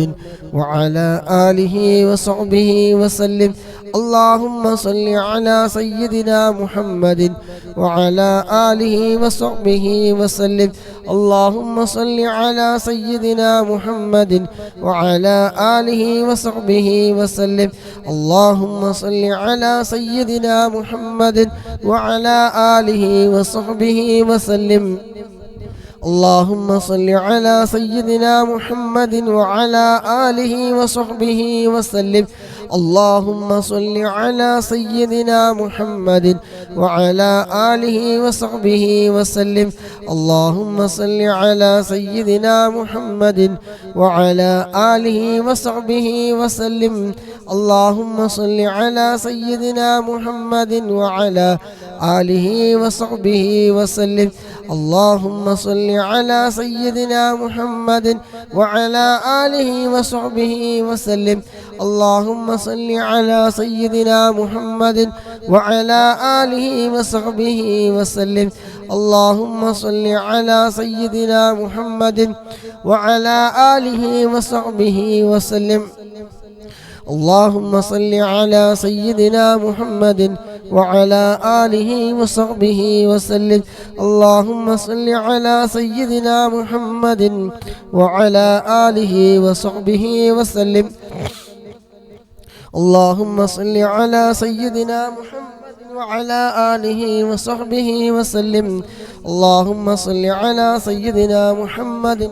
وعلى آله وصحبه وسلم. اللهم صل على سيدنا محمد وعلى آله وصحبه وسلم. اللهم صل على سيدنا محمد وعلى آله وصحبه وسلم. اللهم صل على سيدنا محمد وعلى آله وصحبه وسلم. اللهم صل على سيدنا محمد وعلى آله وصحبه وسلم. اللهم صل على سيدنا محمد وعلى آله وصحبه وسلم. اللهم صل على سيدنا محمد وعلى آله وصحبه وسلم. اللهم صل على سيدنا محمد وعلى آله وصحبه وسلم. اللهم صل على سيدنا محمد وعلى آله وصحبه وسلم. اللهم صل على سيدنا محمد وعلى آله وصحبه وسلم. اللهم صل على سيدنا محمد وعلى آله وصحبه وسلم. اللهم صل على سيدنا محمد وعلى آله وصحبه وسلم. اللهم صل على سيدنا محمد وعلى آله وصحبه وسلم. اللهم صل على سيدنا محمد وعلى آله وصحبه وسلم. اللهم صل على سيدنا محمد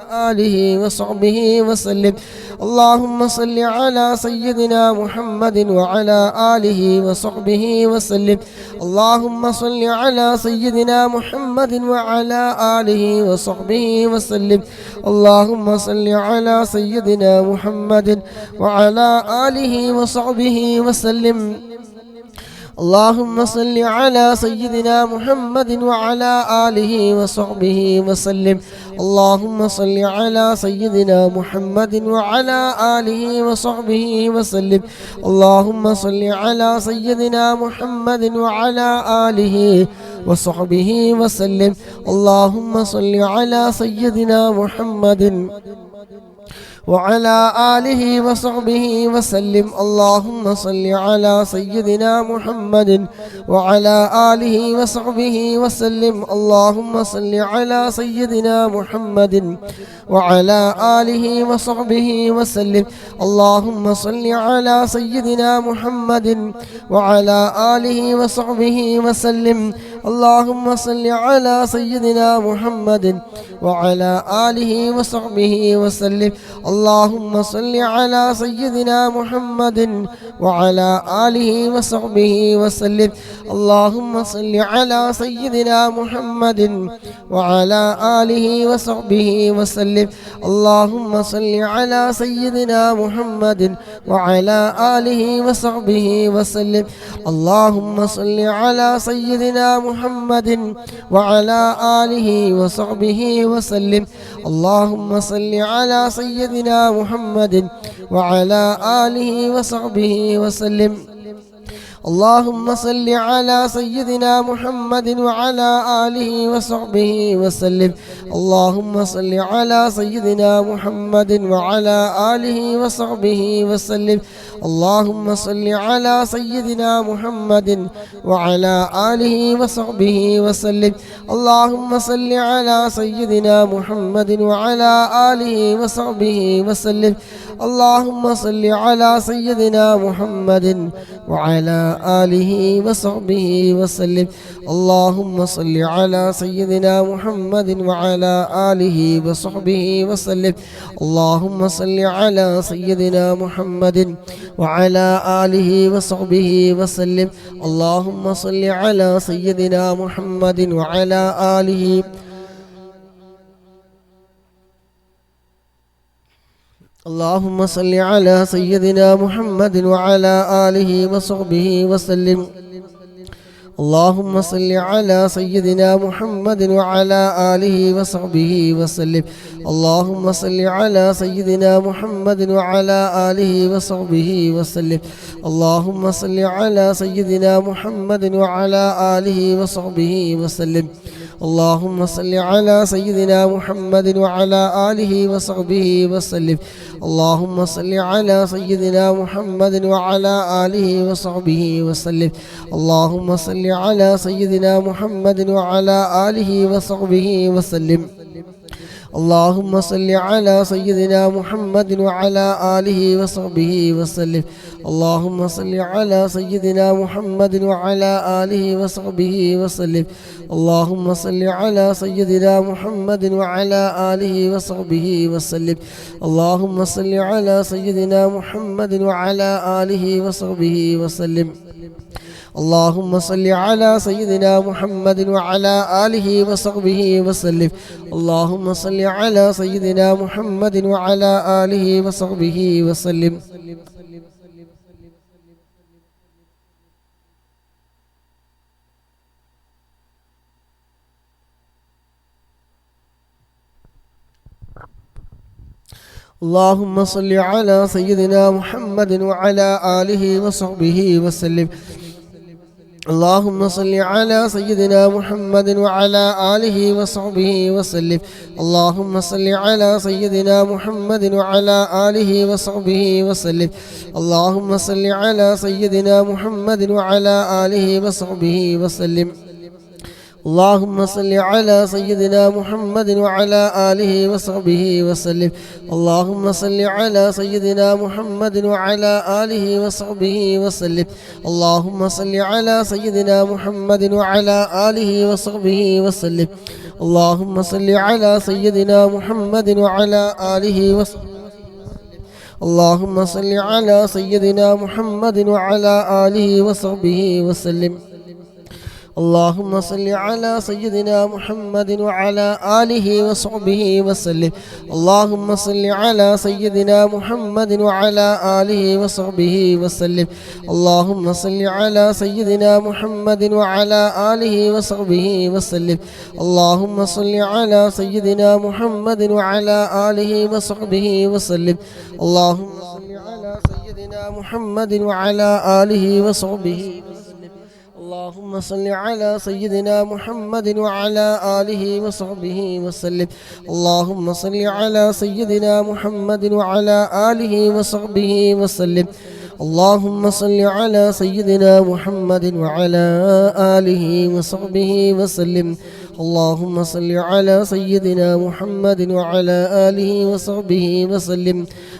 آله وصحبه وسلم. اللهم صل على سيدنا محمد وعلى آله وصحبه وسلم. اللهم صل على سيدنا محمد وعلى آله وصحبه وسلم. اللهم صل على سيدنا محمد وعلى آله وصحبه وسلم. اللهم صل على سيدنا محمد وعلى آله وصحبه وسلم. اللهم صل على سيدنا محمد وعلى آله وصحبه وسلم. اللهم صل على سيدنا محمد وعلى آله وصحبه وسلم. اللهم صل على سيدنا محمد وعلى آله وصحبه وسلم. اللهم صل على سيدنا محمد وعلى آله وصحبه وسلم. اللهم صل على سيدنا محمد وعلى آله وصحبه وسلم. اللهم صل على سيدنا محمد وعلى آله وصحبه وسلم. اللهم صل على سيدنا محمد وعلى آله وصحبه وسلم. اللهم صل على سيدنا محمد وعلى آله وصحبه وسلم. اللهم صل على سيدنا محمد وعلى آله وصحبه وسلم. اللهم صل على سيدنا محمد وعلى آله وصحبه وسلم. اللهم صل على سيدنا محمد وعلى آله وصحبه وسلم. اللهم صل على سيدنا محمد وعلى آله وصحبه وسلم. اللهم صل على سيدنا محمد وعلى آله وصحبه وسلم. اللهم صل على سيدنا محمد وعلى آله وصحبه وسلم. اللهم صل على سيدنا محمد وعلى آله وصحبه وسلم. اللهم صل على سيدنا محمد وعلى آله وصحبه وسلم. اللهم صل على سيدنا محمد وعلى آله وصحبه وسلم. اللهم صل على سيدنا محمد وعلى آله وصحبه وسلم. اللهم صل على سيدنا محمد وعلى آله وصحبه وسلم. اللهم صل على سيدنا محمد وعلى آله اللهم صل على سيدنا محمد وعلى آله وصحبه وسلم. اللهم صل على سيدنا محمد وعلى آله وصحبه وسلم. اللهم صل على سيدنا محمد وعلى آله وصحبه وسلم. اللهم صل على سيدنا محمد وعلى آله وصحبه وسلم. اللهم صل على سيدنا محمد وعلى آله وصحبه وسلم. اللهم صل على سيدنا محمد وعلى آله وصحبه وسلم. اللهم صل على سيدنا محمد وعلى آله وصحبه وسلم. اللهم صل على سيدنا محمد وعلى آله وصحبه وسلم اللهم صل على سيدنا محمد وعلى آله وصحبه وسلم اللهم صل على سيدنا محمد وعلى آله وصحبه وسلم اللهم صل على سيدنا محمد وعلى آله وصحبه وسلم اللهم صل على سيدنا محمد وعلى آله وصحبه وسلم اللهم صل على سيدنا محمد وعلى آله وصحبه وسلم اللهم صل على سيدنا محمد وعلى آله وصحبه وسلم اللهم صل على سيدنا محمد وعلى آله وصحبه وسلم اللهم صل على سيدنا محمد وعلى آله وصحبه وسلم اللهم صل على سيدنا محمد وعلى آله وصحبه وسلم اللهم صل على سيدنا محمد وعلى آله وصحبه وسلم اللهم صل على سيدنا محمد وعلى آله وصحبه وسلم اللهم صل على سيدنا محمد وعلى آله وصحبه وسلم اللهم صل على سيدنا محمد وعلى آله وصحبه اللهم صل على سيدنا محمد وعلى آله وصحبه وسلم اللهم صل على سيدنا محمد وعلى آله وصحبه وسلم اللهم صل على سيدنا محمد وعلى آله وصحبه وسلم اللهم صل على سيدنا محمد وعلى آله وصحبه وسلم اللهم صل على سيدنا محمد وعلى آله وصحبه وسلم اللهم صل على سيدنا محمد وعلى آله وصحبه اللهم صل على سيدنا محمد وعلى آله وصحبه وسلم اللهم صل على سيدنا محمد وعلى آله وصحبه وسلم اللهم صل على سيدنا محمد وعلى آله وصحبه وسلم اللهم صل على سيدنا محمد وعلى آله وصحبه وسلم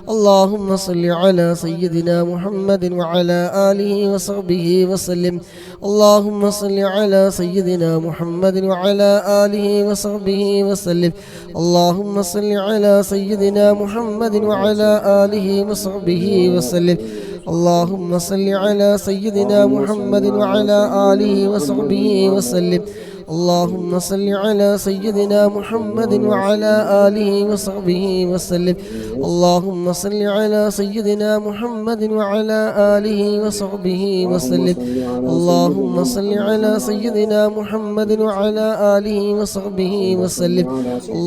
اللهم صل على سيدنا محمد وعلى آله وصحبه وسلم اللهم صل على سيدنا محمد وعلى آله وصحبه وسلم اللهم صل على سيدنا محمد وعلى آله وصحبه وسلم اللهم صل على سيدنا محمد وعلى آله وصحبه وسلم اللهم صل على سيدنا محمد وعلى آله وصحبه وسلم اللهم صل على سيدنا محمد وعلى آله وصحبه وسلم اللهم صل على سيدنا محمد وعلى آله وصحبه وسلم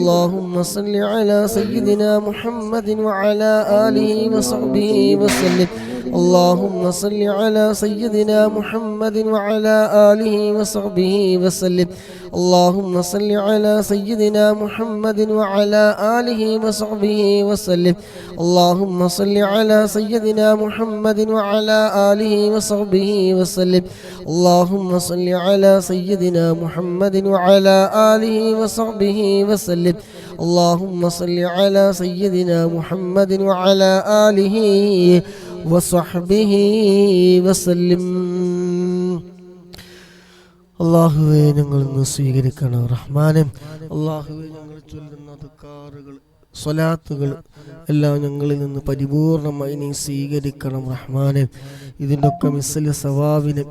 اللهم صل على سيدنا محمد وعلى آله وصحبه وسلم اللهم صل على سيدنا محمد وعلى آله وصحبه وسلم اللهم صل على سيدنا محمد وعلى آله وصحبه وسلم اللهم صل على سيدنا محمد وعلى آله وصحبه وسلم اللهم صل على سيدنا محمد وعلى آله وصحبه وسلم اللهم صل على سيدنا محمد وعلى آله وصحبه وسلم അല്ലാഹുവേ ഞങ്ങൾ ഇന്ന് സ്വീകരിക്കണം റഹ്മാനെ അല്ലാഹുവേ ഞങ്ങൾ ചൊല്ലുന്ന ദുആകൾ സ്വലാത്തുകൾ എല്ലാം ഞങ്ങളിൽ നിന്ന് പരിപൂർണമായി നീ സ്വീകരിക്കണം റഹ്മാനെ ഇതിൻ്റെയൊക്കെ മിസ്സല് സവാബിന്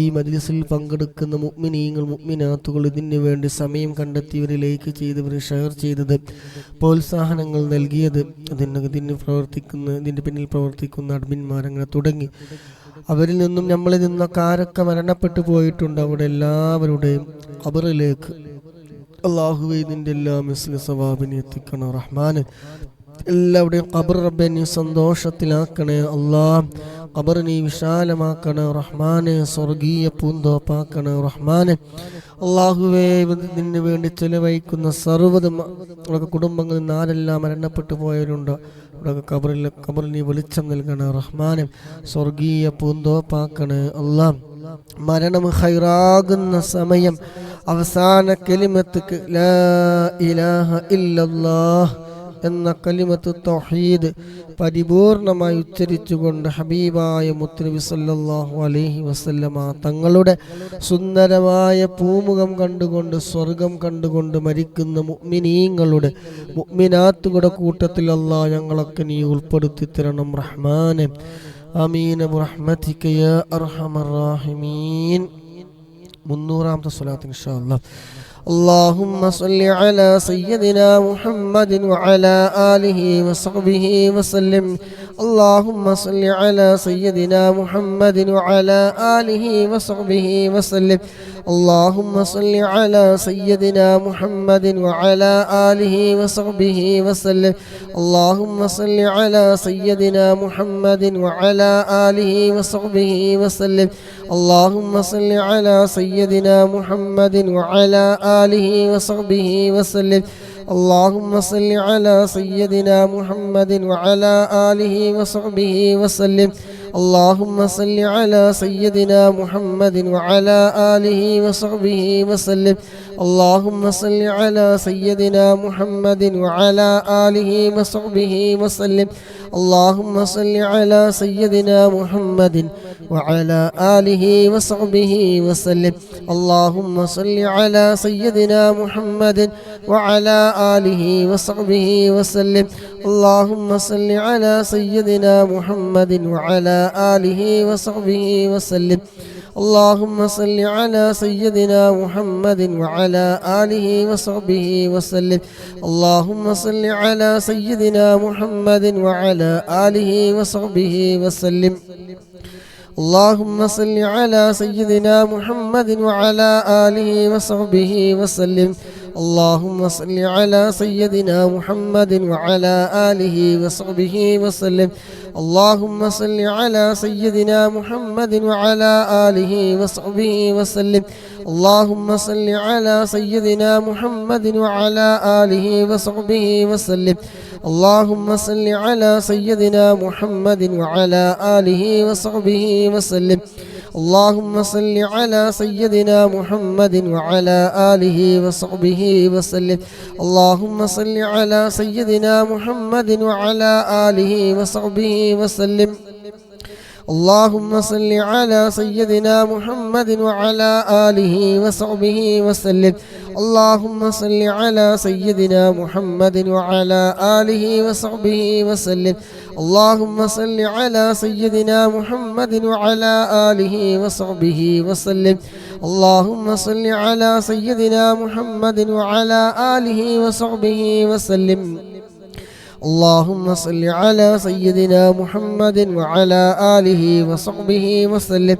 ഈ മജ്ലിസിൽ പങ്കെടുക്കുന്ന മുഅ്മിനീങ്ങൾ മുഅ്മിനാത്തുകൾ ഇതിനു വേണ്ടി സമയം കണ്ടെത്തിയവരിലേക്ക് ചെയ്തവർ ഷെയർ ചെയ്തത് പ്രോത്സാഹനങ്ങൾ നൽകിയത് ഇതിൻ്റെ പിന്നിൽ പ്രവർത്തിക്കുന്ന അഡ്മിന്മാർ അങ്ങനെ തുടങ്ങി അവരിൽ നിന്നും നമ്മളിൽ നിന്നൊക്കെ ആരൊക്കെ മരണപ്പെട്ടു പോയിട്ടുണ്ട് അവിടെ എല്ലാവരുടെയും ഖബറിലേക്ക് അല്ലാഹുവേ ഇതിൻ്റെ എല്ലാ മിസ്ലി സവാബിനെ എത്തിക്കണം റഹ്മാന് എല്ലാവരുടെയും ഖബർ റബ്ബേ നീ സന്തോഷത്തിലാക്കണേ അല്ലാഹ് ഖബർ നീ വിശാലമാക്കണേ റഹ്മാനെ സ്വർഗീയ പൂന്തോപ്പാക്കണേ റഹ്മാനെ അല്ലാഹുവേ ഇതിന് വേണ്ടി ചെലവഴിക്കുന്ന സർവ്വതും കുടുംബങ്ങളിൽ നിന്ന് ആരെല്ലാം മരണപ്പെട്ടു പോയവരുണ്ടോ അവിടെ ഖബറിൽ നീ വെളിച്ചം നൽകണേ റഹ്മാനെ സ്വർഗീയ പൂന്തോപ്പാക്കണേ അല്ലാഹ് മരണം ഖൈറാകുന്ന സമയം അവസാന കലിമത്ത് ലാ ഇലാഹ ഇല്ലല്ലാഹ് എന്ന കലിമത്ത് തൗഹീദ് പരിപൂർണമായി ഉച്ചരിച്ചുകൊണ്ട് ഹബീബായ മുത്തുനബി സല്ലല്ലാഹു അലൈഹി വസല്ലമ തങ്ങളുടെ സുന്ദരമായ പൂമുഖം കണ്ടുകൊണ്ട് സ്വർഗം കണ്ടുകൊണ്ട് മരിക്കുന്ന മുഅ്മിനീങ്ങളുടെ മുഅ്മിനാത്തുകളുടെ കൂട്ടത്തിൽ അല്ലാഹ് ഞങ്ങളൊക്കെ നീ ഉൾപ്പെടുത്തി തരണം റഹ്മാനെ. ആമീൻ ബിറഹ്മതിക യാ അർഹമർ റഹീമീൻ. 300ാമത്തെ സ്വലാത്ത് ഇൻഷാ അല്ലാഹ്. اللهم صل على سيدنا محمد وعلى آله وصحبه وسلم. اللهم صل على سيدنا محمد وعلى آله وصحبه وسلم. اللهم صل على سيدنا محمد وعلى آله وصحبه وسلم. اللهم صل على سيدنا محمد وعلى آله وصحبه وسلم. اللهم صل على سيدنا محمد وعلى آله وصحبه وسلم. اللهم صل على سيدنا محمد وعلى آله وصحبه وسلم. اللهم صل على سيدنا محمد وعلى آله وصحبه وسلم. اللهم صل على سيدنا محمد وعلى آله وصحبه وسلم. اللهم صل على سيدنا محمد وعلى آله وصحبه وسلم. اللهم صل على سيدنا محمد وعلى آله وصحبه وسلم. اللهم صل على سيدنا محمد وعلى آله وصحبه وسلم. اللهم صل على سيدنا محمد وعلى آله وصحبه وسلم. اللهم صل على سيدنا محمد وعلى آله وصحبه وسلم. اللهم صل على سيدنا محمد وعلى آله وصحبه وسلم. اللهم صل على سيدنا محمد وعلى آله وصحبه وسلم. اللهم صل على سيدنا محمد وعلى آله وصحبه وسلم. اللهم صل على سيدنا محمد وعلى آله وصحبه وسلم. اللهم صل على سيدنا محمد وعلى آله وصحبه وسلم. اللهم صل على سيدنا محمد وعلى آله وصحبه وسلم. اللهم صل على سيدنا محمد وعلى آله وصحبه وسلم. اللهم صل على سيدنا محمد وعلى آله وصحبه وسلم. اللهم صل على سيدنا محمد وعلى آله وصحبه وسلم. اللهم صل على سيدنا محمد وعلى آله وصحبه وسلم. اللهم صل على سيدنا محمد وعلى آله وصحبه وسلم. اللهم صل على سيدنا محمد وعلى آله وصحبه وسلم.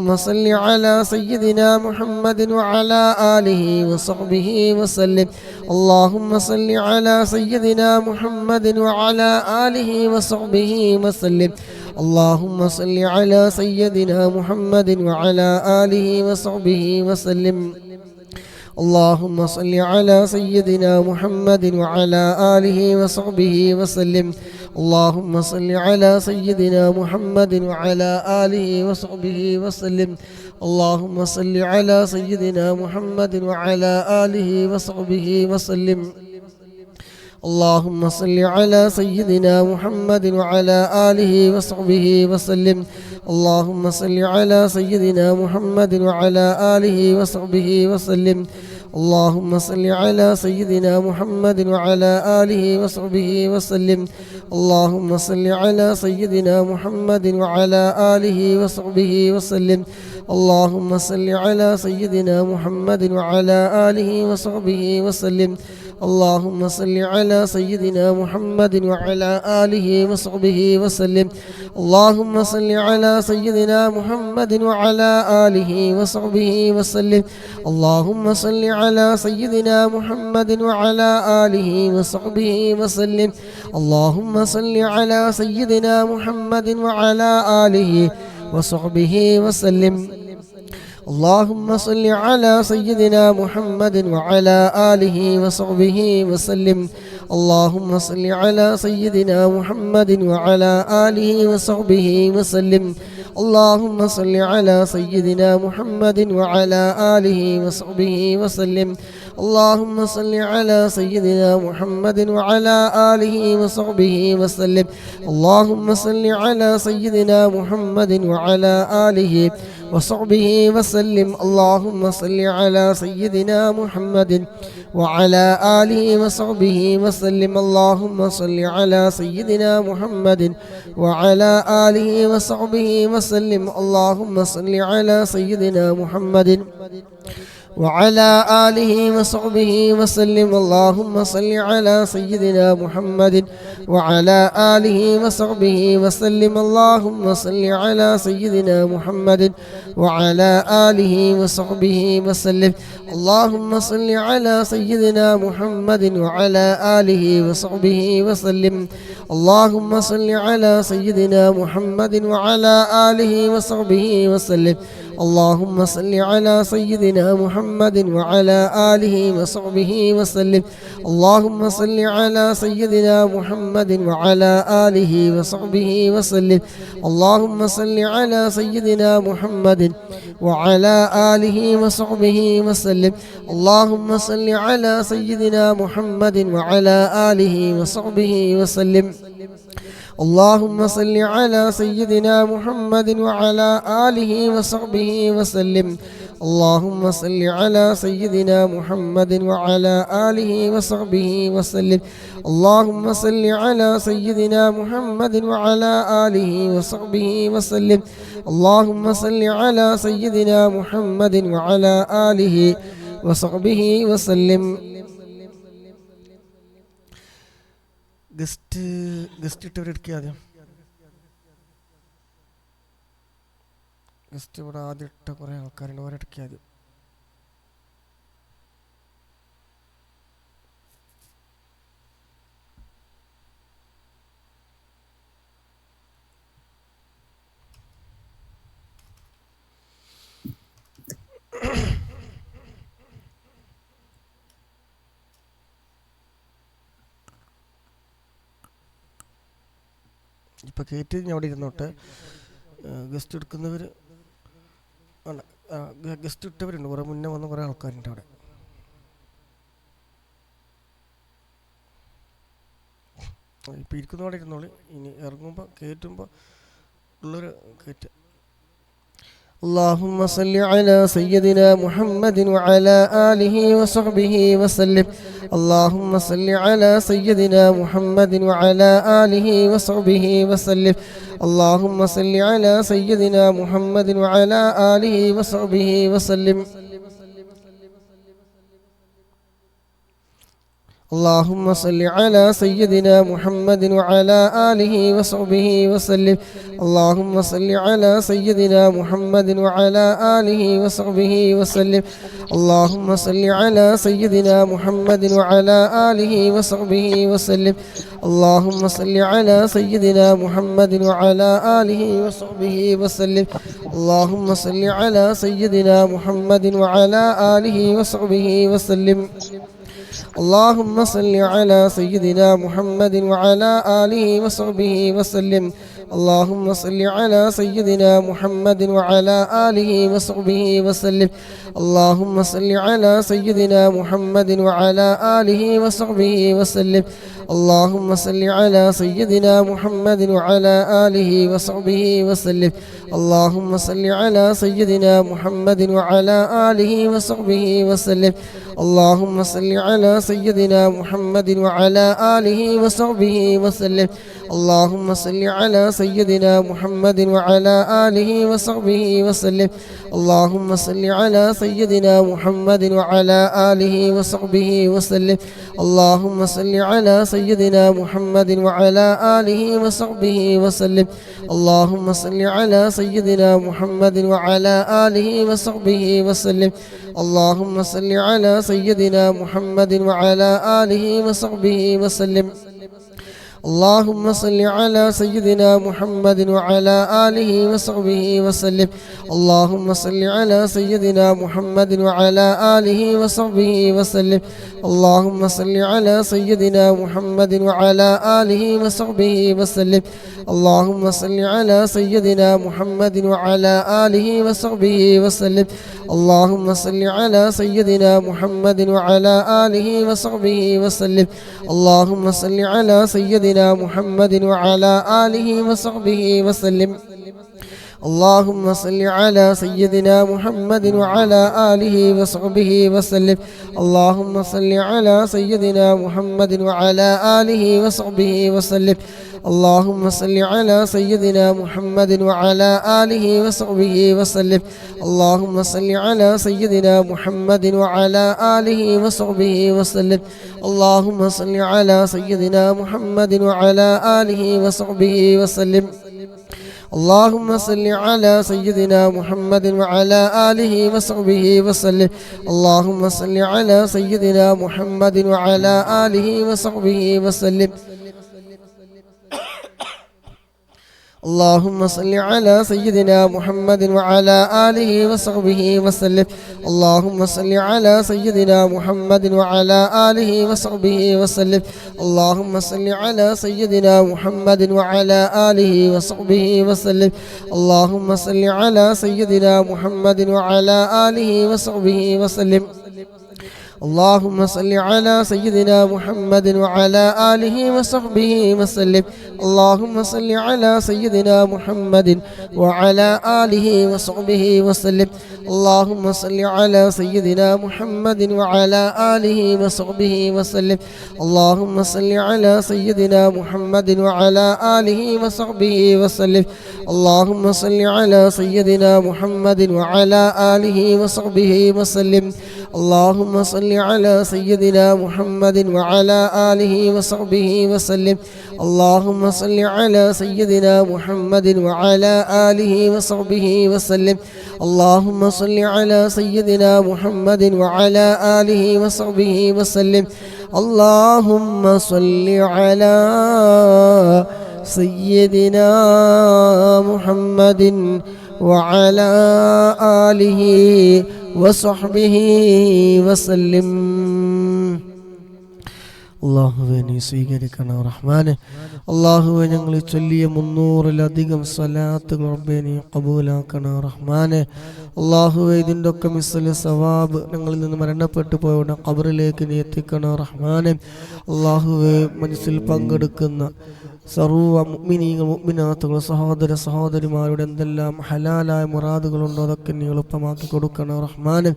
اللهم صل على سيدنا محمد وعلى آله وصحبه وسلم. اللهم صل على سيدنا محمد وعلى آله وصحبه وسلم. اللهم صل على سيدنا محمد وعلى آله وصحبه وسلم. اللهم صل على سيدنا محمد وعلى آله وصحبه وسلم. اللهم صل على سيدنا محمد وعلى آله وصحبه وسلم. اللهم صل على سيدنا محمد وعلى آله وصحبه وسلم. اللهم صل على سيدنا محمد وعلى آله وصحبه وسلم. اللهم صل على سيدنا محمد وعلى آله وصحبه وسلم. اللهم صل على سيدنا محمد وعلى آله وصحبه وسلم. اللهم صل على سيدنا محمد وعلى آله وصحبه وسلم. اللهم صل على سيدنا محمد وعلى آله وصحبه وسلم. اللهم صل على سيدنا محمد وعلى آله وصحبه وسلم. اللهم صل على سيدنا محمد وعلى آله وصحبه وسلم. اللهم صل على سيدنا محمد وعلى آله وصحبه وسلم. اللهم صل على سيدنا محمد وعلى آله وصحبه وسلم. اللهم صل على سيدنا محمد وعلى آله وصحبه وسلم. اللهم صل على سيدنا محمد وعلى آله وصحبه وسلم. اللهم صل على سيدنا محمد وعلى آله وصحبه وسلم. اللهم صل على سيدنا محمد وعلى آله وصحبه وسلم. اللهم صل على سيدنا محمد وعلى آله وصحبه وسلم. اللهم صل على سيدنا محمد وعلى آله وصحبه وسلم. اللهم صل على سيدنا محمد وعلى آله وصحبه وسلم. اللهم صل على سيدنا محمد وعلى آله وصحبه وسلم. اللهم صل على سيدنا محمد وعلى آله وصحبه وسلم. اللهم صل على سيدنا محمد وعلى آله وصحبه وسلم. اللهم صل على سيدنا محمد وعلى آله وصحبه وسلم. اللهم صل على سيدنا محمد وعلى آله وصحبه وسلم. اللهم صل على سيدنا محمد وعلى آله وصحبه وسلم. اللهم صل على سيدنا محمد وعلى آله وصحبه وسلم. اللهم صل على سيدنا محمد وعلى آله وصحبه وسلم. اللهم صل على سيدنا محمد وعلى آله وصحبه وسلم. اللهم صل على سيدنا محمد وعلى آله وصحبه وسلم. اللهم صل على سيدنا محمد وعلى آله وصحبه وسلم. اللهم صل على سيدنا محمد وعلى آله وصحبه وسلم. اللهم صل على سيدنا محمد وعلى آله وصحبه وسلم. ഗസ്റ്റ് ഇട്ടവരെടുക്കുക ആദ്യം. ഗസ്റ്റ് ഇവിടെ ആദ്യം ഇട്ട കുറേ ആൾക്കാരുണ്ട്, അവരെടുക്കുക ആദ്യം. ഇപ്പോൾ കയറ്റി ഞാൻ അവിടെ ഇരുന്നോട്ടെ. ഗസ്റ്റ് എടുക്കുന്നവർ ഗസ്റ്റ് ഇട്ടവരുണ്ട്, കുറേ മുന്നേ വന്ന കുറേ ആൾക്കാരുണ്ട് അവിടെ. ഇപ്പോൾ ഇരിക്കുന്നവിടെ ഇരുന്നോളി. ഇനി ഇറങ്ങുമ്പോൾ കയറ്റുമ്പോൾ ഉള്ളൊരു കയറ്റ്. اللهم صل على سيدنا محمد وعلى آله وصحبه وسلم. اللهم صل على سيدنا محمد وعلى آله وصحبه وسلم. اللهم صل على سيدنا محمد وعلى آله وصحبه وسلم. اللهم صل على سيدنا محمد وعلى آله وصحبه وسلم. اللهم صل على سيدنا محمد وعلى آله وصحبه وسلم. اللهم صل على سيدنا محمد وعلى آله وصحبه وسلم. اللهم صل على سيدنا محمد وعلى آله وصحبه وسلم. اللهم صل على سيدنا محمد وعلى آله وصحبه وسلم. اللهم صل على سيدنا محمد وعلى آله وصحبه وسلم. اللهم صل على سيدنا محمد وعلى آله وصحبه وسلم. اللهم صل على سيدنا محمد وعلى آله وصحبه وسلم. اللهم صل على سيدنا محمد وعلى آله وصحبه وسلم. اللهم صل على سيدنا محمد وعلى آله وصحبه وسلم. اللهم صل على سيدنا محمد وعلى آله وصحبه وسلم. اللهم صل على سيدنا محمد وعلى آله وصحبه وسلم. اللهم صل على سيدنا محمد وعلى آله وصحبه وسلم. اللهم صل على سيدنا محمد وعلى آله وصحبه وسلم. اللهم صل على سيدنا محمد وعلى آله وصحبه وسلم. اللهم صل على سيدنا محمد وعلى آله وصحبه وسلم. اللهم صل على سيدنا محمد وعلى آله وصحبه وسلم اللهم صل على سيدنا محمد وعلى آله وصحبه وسلم اللهم صل على سيدنا محمد وعلى آله وصحبه وسلم اللهم صل على سيدنا محمد وعلى آله وصحبه وسلم اللهم صل على سيدنا محمد وعلى آله وصحبه وسلم اللهم صل على سيدنا محمد وعلى آله وصحبه وسلم اللهم صل على سيدنا محمد وعلى آله وصحبه وسلم اللهم صل على سيدنا محمد وعلى آله وصحبه وسلم اللهم صل على سيدنا محمد وعلى آله وصحبه وسلم اللهم صل على سيدنا محمد وعلى آله وصحبه وسلم اللهم صل على سيدنا محمد وعلى آله وصحبه وسلم اللهم صل على سيدنا محمد وعلى آله وصحبه وسلم اللهم صل على سيدنا محمد وعلى آله وصحبه وسلم اللهم صل على سيدنا محمد وعلى آله وصحبه وسلم اللهم صل على سيدنا محمد وعلى آله وصحبه وسلم اللهم صل على سيدنا محمد وعلى آله وصحبه وسلم اللهم صل على سيدنا محمد وعلى آله وصحبه وسلم اللهم صل على سيدنا محمد وعلى آله وصحبه وسلم اللهم صل على سيدنا محمد وعلى آله وصحبه وسلم اللهم صل على سيدنا محمد وعلى آله وصحبه وسلم اللهم صل على سيدنا محمد وعلى آله وصحبه وسلم اللهم صل على سيدنا محمد وعلى آله وصحبه وسلم اللهم صل على سيدنا محمد وعلى آله وصحبه وسلم اللهم صل على سيدنا محمد وعلى آله وصحبه وسلم اللهم صل على سيدنا محمد وعلى آله وصحبه وسلم اللهم صل على سيدنا محمد وعلى آله وصحبه وسلم അള്ളാഹുവെ നീ സ്വീകരിക്കണം റഹ്മാനെ. അള്ളാഹുവെ ഞങ്ങൾ ചൊല്ലിയ 300-ലധികം സ്വലാത്തുകൾ റബ്ബേ നീ ഖബൂലാക്കണം റഹ്മാനെ. അള്ളാഹുവെ ഇതിൻ്റെ ഒക്കെ മിസ്സല് സവാബ് ഞങ്ങളിൽ നിന്ന് മരണപ്പെട്ടു പോയവരുടെ ഖബറിലേക്ക് നീ എത്തിക്കണം റഹ്മാനെ. അള്ളാഹുവെ മനസ്സിൽ പങ്കെടുക്കുന്ന സർവ്വ മുഅ്മിനീങ്ങൾ മുഅ്മിനാത്തുകൾ സഹോദര സഹോദരിമാരുടെ എന്തെല്ലാം ഹലാലായ മുറാദുകളുണ്ടോ അതൊക്കെ നീ എളുപ്പമാക്കി കൊടുക്കണം റഹ്മാനെ.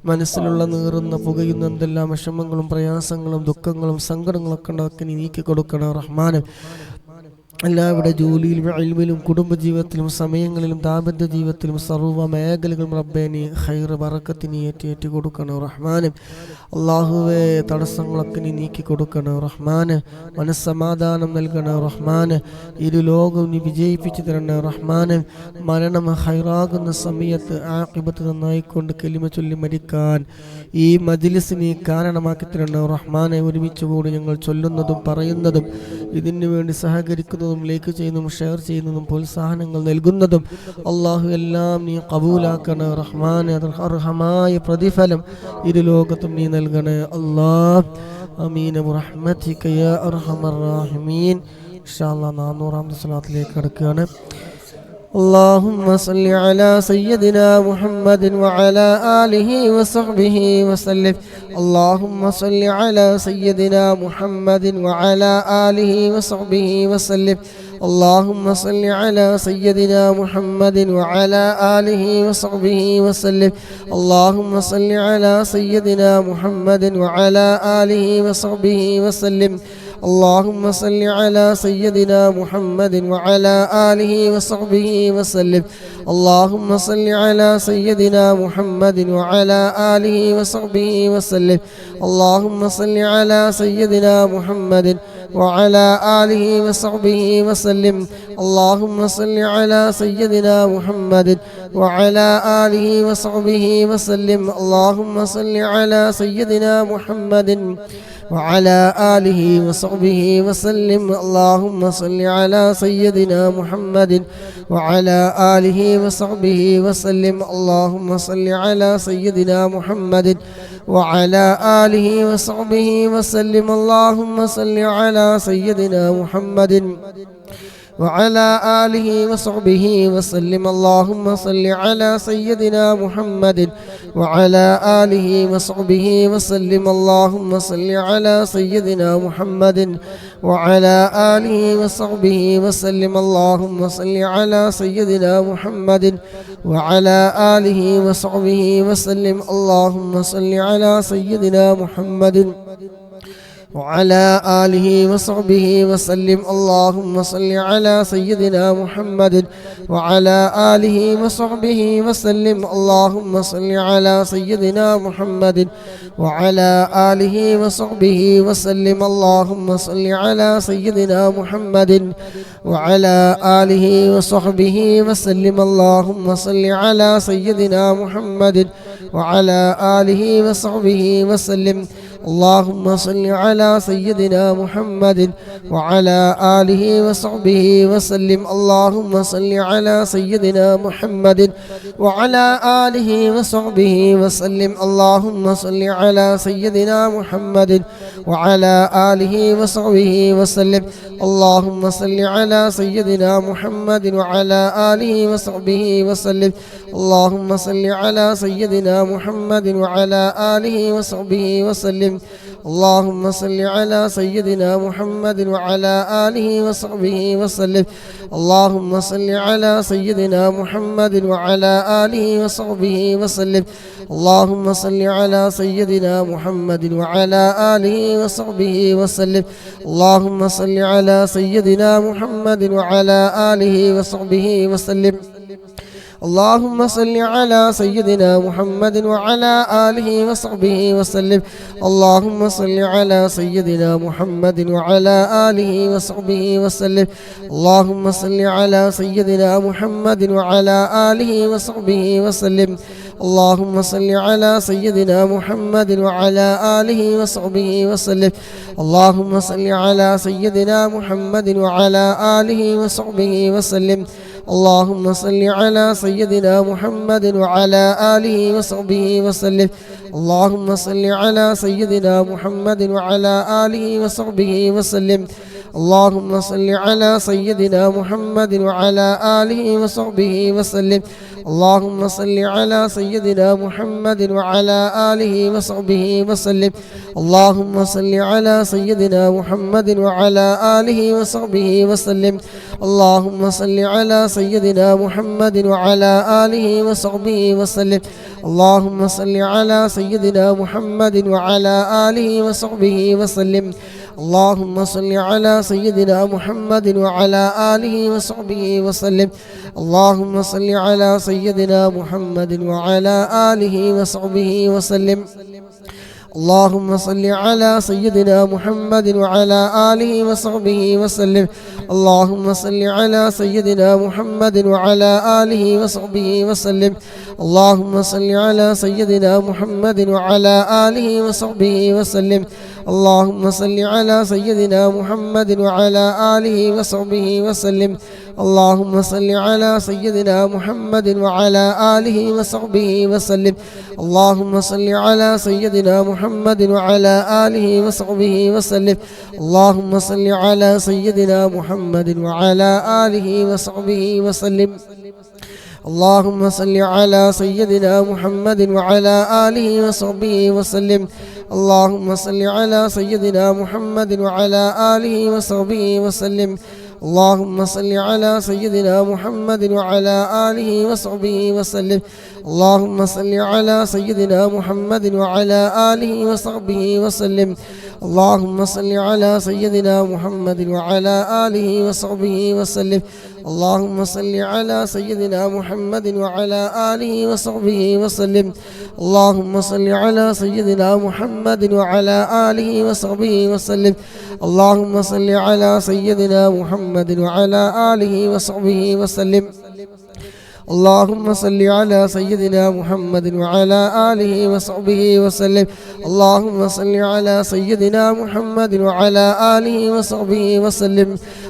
മനസ്സിലുള്ള നീറുന്ന പുകയുന്ന എന്തെല്ലാം വിഷമങ്ങളും പ്രയാസങ്ങളും ദുഃഖങ്ങളും സങ്കടങ്ങളൊക്കെ ഉണ്ടോ അതൊക്കെ നീ നീക്കി കൊടുക്കണം റഹ്മാനെ. എല്ലാവരുടെ ജോലിയിലും ഇൽമിലും കുടുംബജീവിതത്തിലും സമയങ്ങളിലും ദാമ്പത്യ ജീവിതത്തിലും സർവ്വ മേഖലകളും റബ്ബേ നീ ഖൈർ ബറക്കത്ത് നീ ഏറ്റി കൊടുക്കണം റഹ്മാനെ. അള്ളാഹുവേ തടസ്സങ്ങളൊക്കെ നീ നീക്കി കൊടുക്കണം റഹ്മാനെ. മനസ്സമാധാനം നൽകണം റഹ്മാനെ. ഇരു ലോകവും നീ വിജയിപ്പിച്ചു തരണം റഹ്മാനെ. മരണം ഖൈറാകുന്ന സമയത്ത് ആഖിബത്ത് നന്നായിക്കൊണ്ട് കലിമ ചൊല്ലി മരിക്കാൻ ഈ മജ്ലിസ് നീ കാരണമാക്കി തരണം റഹ്മാനെ. ഒരുമിച്ച് കൂടി ഞങ്ങൾ ചൊല്ലുന്നതും പറയുന്നതും ഇതിനു വേണ്ടി സഹകരിക്കുന്നതും ലൈക്ക് ചെയ്യുന്നതും ഷെയർ ചെയ്യുന്നതും പ്രോത്സാഹനങ്ങൾ നൽകുന്നതും അള്ളാഹു എല്ലാം നീ ഖബൂലാക്കണേ റഹ്മാനെ. അർഹമായ പ്രതിഫലം ഇരു ലോകത്തും നീ നൽകണേ അല്ലാഹ്. ആമീൻ ബിറഹ്മതിക യാ അർഹമർ റഹീമീൻ. ഇൻഷാ അല്ലാഹ് 400-ാമത്തെ സ്വലാത്തിലേക്ക് കടക്കുകയാണ്. اللهم صل على سيدنا محمد وعلى آله وصحبه وسلم اللهم صل على سيدنا محمد وعلى آله وصحبه وسلم اللهم صل على سيدنا محمد وعلى آله وصحبه وسلم اللهم صل على سيدنا محمد وعلى آله وصحبه وسلم اللهم صل على سيدنا محمد وعلى آله وصحبه وسلم اللهم صل على سيدنا محمد وعلى آله وصحبه وسلم اللهم صل على سيدنا محمد وعلى آله وصحبه وسلم. اللهم صل على سيدنا محمد وعلى آله وصحبه وسلم. اللهم صل على سيدنا محمد وعلى آله وصحبه وسلم. اللهم صل على سيدنا محمد وعلى آله وصحبه وسلم. اللهم صل على سيدنا محمد وعلى آله وصحبه وسلم. اللهم صل على سيدنا محمد وعلى آله وصحبه وسلم. اللهم صل على سيدنا محمد وعلى آله وصحبه وسلم. اللهم صل على سيدنا محمد وعلى آله وصحبه وسلم. اللهم صل على سيدنا محمد وعلى آله وصحبه وسلم. اللهم صل على سيدنا محمد وعلى آله وصحبه وسلم. اللهم صل على سيدنا محمد وعلى آله وصحبه وسلم. اللهم صل على سيدنا محمد وعلى آله وصحبه وسلم. اللهم صل على سيدنا محمد وعلى آله وصحبه وسلم. اللهم صل على سيدنا محمد وعلى آله وصحبه وسلم. اللهم صل على سيدنا محمد وعلى آله وصحبه وسلم. اللهم صل على سيدنا محمد وعلى آله وصحبه وسلم. اللهم صل على سيدنا محمد وعلى آله وصحبه وسلم. اللهم صل على سيدنا محمد وعلى آله وصحبه وسلم. اللهم صل على سيدنا محمد وعلى آله وصحبه وسلم. اللهم صل على سيدنا محمد وعلى آله وصحبه وسلم. اللهم صل على سيدنا محمد وعلى آله وصحبه وسلم. اللهم صل على سيدنا محمد وعلى آله وصحبه وسلم. اللهم صل على سيدنا محمد وعلى آله وصحبه وسلم. اللهم صل على سيدنا محمد وعلى آله وصحبه وسلم. اللهم صل على سيدنا محمد وعلى آله وصحبه وسلم. اللهم صل على سيدنا محمد وعلى آله وصحبه وسلم. اللهم صل على سيدنا محمد وعلى آله وصحبه وسلم. اللهم صل على سيدنا محمد وعلى آله وصحبه وسلم. اللهم صل على سيدنا محمد وعلى آله وصحبه وسلم. اللهم صل على سيدنا محمد وعلى آله وصحبه وسلم. اللهم صل على سيدنا محمد وعلى آله وصحبه وسلم. اللهم صل على سيدنا محمد وعلى آله وصحبه وسلم. اللهم صل على سيدنا محمد وعلى آله وصحبه وسلم. اللهم صل على سيدنا محمد وعلى آله وصحبه وسلم. اللهم صل على سيدنا محمد وعلى آله وصحبه وسلم. اللهم صل على سيدنا محمد وعلى آله وصحبه وسلم. اللهم صل على سيدنا محمد وعلى آله وصحبه وسلم. اللهم صل على سيدنا محمد وعلى آله وصحبه وسلم. اللهم صل على سيدنا محمد وعلى آله وصحبه وسلم. اللهم صل على سيدنا محمد وعلى آله وصحبه وسلم. اللهم صل على سيدنا محمد وعلى آله وصحبه وسلم. اللهم صل على سيدنا محمد وعلى آله وصحبه وسلم. اللهم صل على سيدنا محمد وعلى آله وصحبه وسلم. اللهم صل على سيدنا محمد وعلى آله وصحبه وسلم. اللهم صل على سيدنا محمد وعلى آله وصحبه وسلم. اللهم صل على سيدنا محمد وعلى آله وصحبه وسلم. اللهم صل على سيدنا محمد وعلى آله وصحبه وسلم. اللهم صل على سيدنا محمد وعلى آله وصحبه وسلم. اللهم صل على سيدنا محمد وعلى آله وصحبه وسلم. اللهم صل على سيدنا محمد وعلى آله وصحبه وسلم. اللهم صل على سيدنا محمد وعلى آله وصحبه وسلم. اللهم صل على سيدنا محمد وعلى آله وصحبه وسلم. اللهم صل على سيدنا محمد وعلى آله وصحبه وسلم. اللهم صل على سيدنا محمد وعلى آله وصحبه وسلم.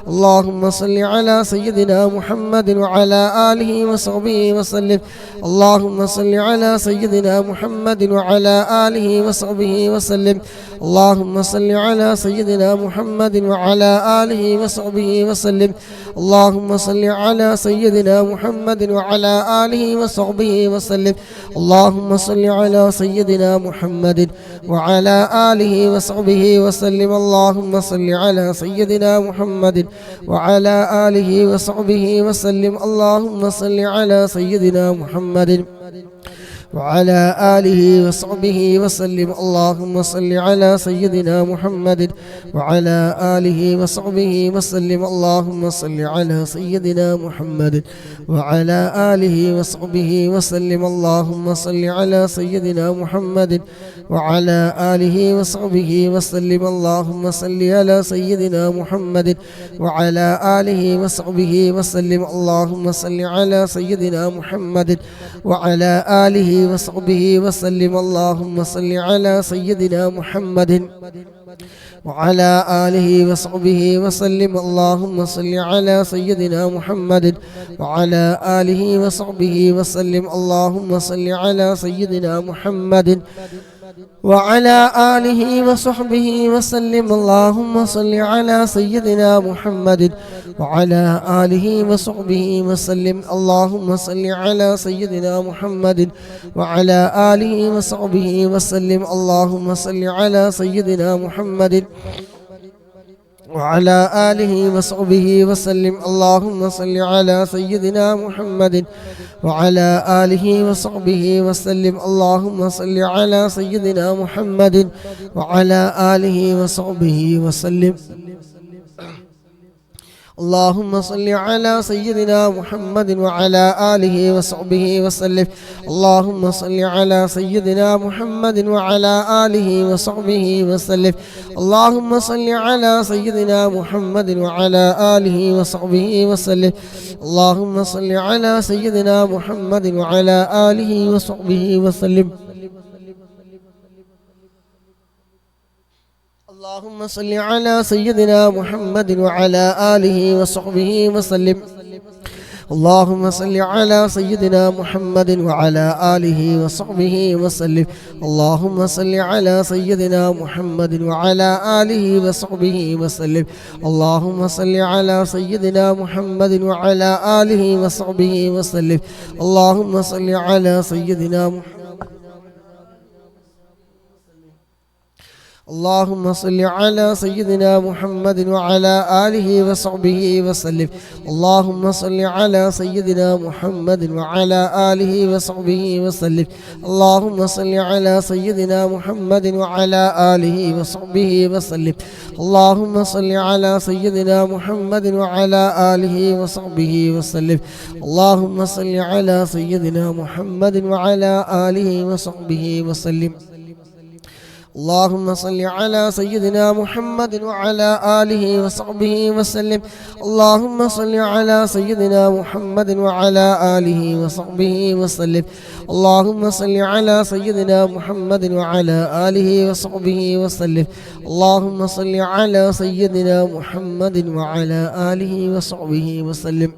اللهم صل على سيدنا محمد وعلى آله وصحبه وسلم. اللهم صل على سيدنا محمد وعلى آله وصحبه وسلم. اللهم صل على سيدنا محمد وعلى آله وصحبه وسلم. اللهم صل على سيدنا محمد وعلى آله وصحبه وسلم. اللهم صل على سيدنا محمد وعلى آله وصحبه وسلم. اللهم صل على سيدنا محمد وعلى آله وصحبه وسلم. اللهم صل على سيدنا محمد وعلى آله وصحبه وسلم. اللهم صل على سيدنا محمد وعلى آله وصحبه وسلم. اللهم صل على سيدنا محمد وعلى آله وصحبه وسلم. اللهم صل على سيدنا محمد وعلى آله وصحبه وسلم. اللهم صل على سيدنا محمد وعلى آله وصحبه وسلم. اللهم صل على سيدنا محمد وعلى آله وصحبه وسلم. اللهم صل على سيدنا محمد وعلى آله وصحبه وسلم. اللهم صل على سيدنا محمد وعلى آله وصحبه وسلم. اللهم صل على سيدنا محمد وعلى آله وصحبه وسلم. اللهم صل على سيدنا محمد وعلى آله وصحبه وسلم. اللهم صل على سيدنا محمد وعلى آله وصحبه وسلم. اللهم صل على سيدنا محمد وعلى آله وصحبه وسلم. اللهم صل على سيدنا محمد وعلى آله وصحبه وسلم. اللهم صل على سيدنا محمد وعلى آله وصحبه وسلم. اللهم صل على سيدنا محمد وعلى آله وصحبه وسلم. اللهم صل على سيدنا محمد وعلى آله وصحبه وسلم. اللهم صل على سيدنا محمد وعلى آله وصحبه وسلم. اللهم صل على سيدنا محمد وعلى آله وصحبه وسلم. اللهم صل على سيدنا محمد وعلى آله وصحبه وسلم. اللهم صل على سيدنا محمد وعلى آله وصحبه وسلم. اللهم صل على سيدنا محمد وعلى آله وصحبه وسلم. اللهم صل على سيدنا محمد وعلى آله وصحبه وسلم. اللهم صل على سيدنا محمد. اللهم صل على سيدنا محمد وعلى آله وصحبه وسلم. اللهم صل على سيدنا محمد وعلى آله وصحبه وسلم. اللهم صل على سيدنا محمد وعلى آله وصحبه وسلم. اللهم صل على سيدنا محمد وعلى آله وصحبه وسلم. اللهم صل على سيدنا محمد وعلى آله وصحبه وسلم. اللهم صل على سيدنا محمد وعلى آله وصحبه وسلم. اللهم صل على سيدنا محمد وعلى آله وصحبه وسلم. اللهم صل على سيدنا محمد وعلى آله وصحبه وسلم. اللهم صل على سيدنا محمد وعلى آله وصحبه وسلم.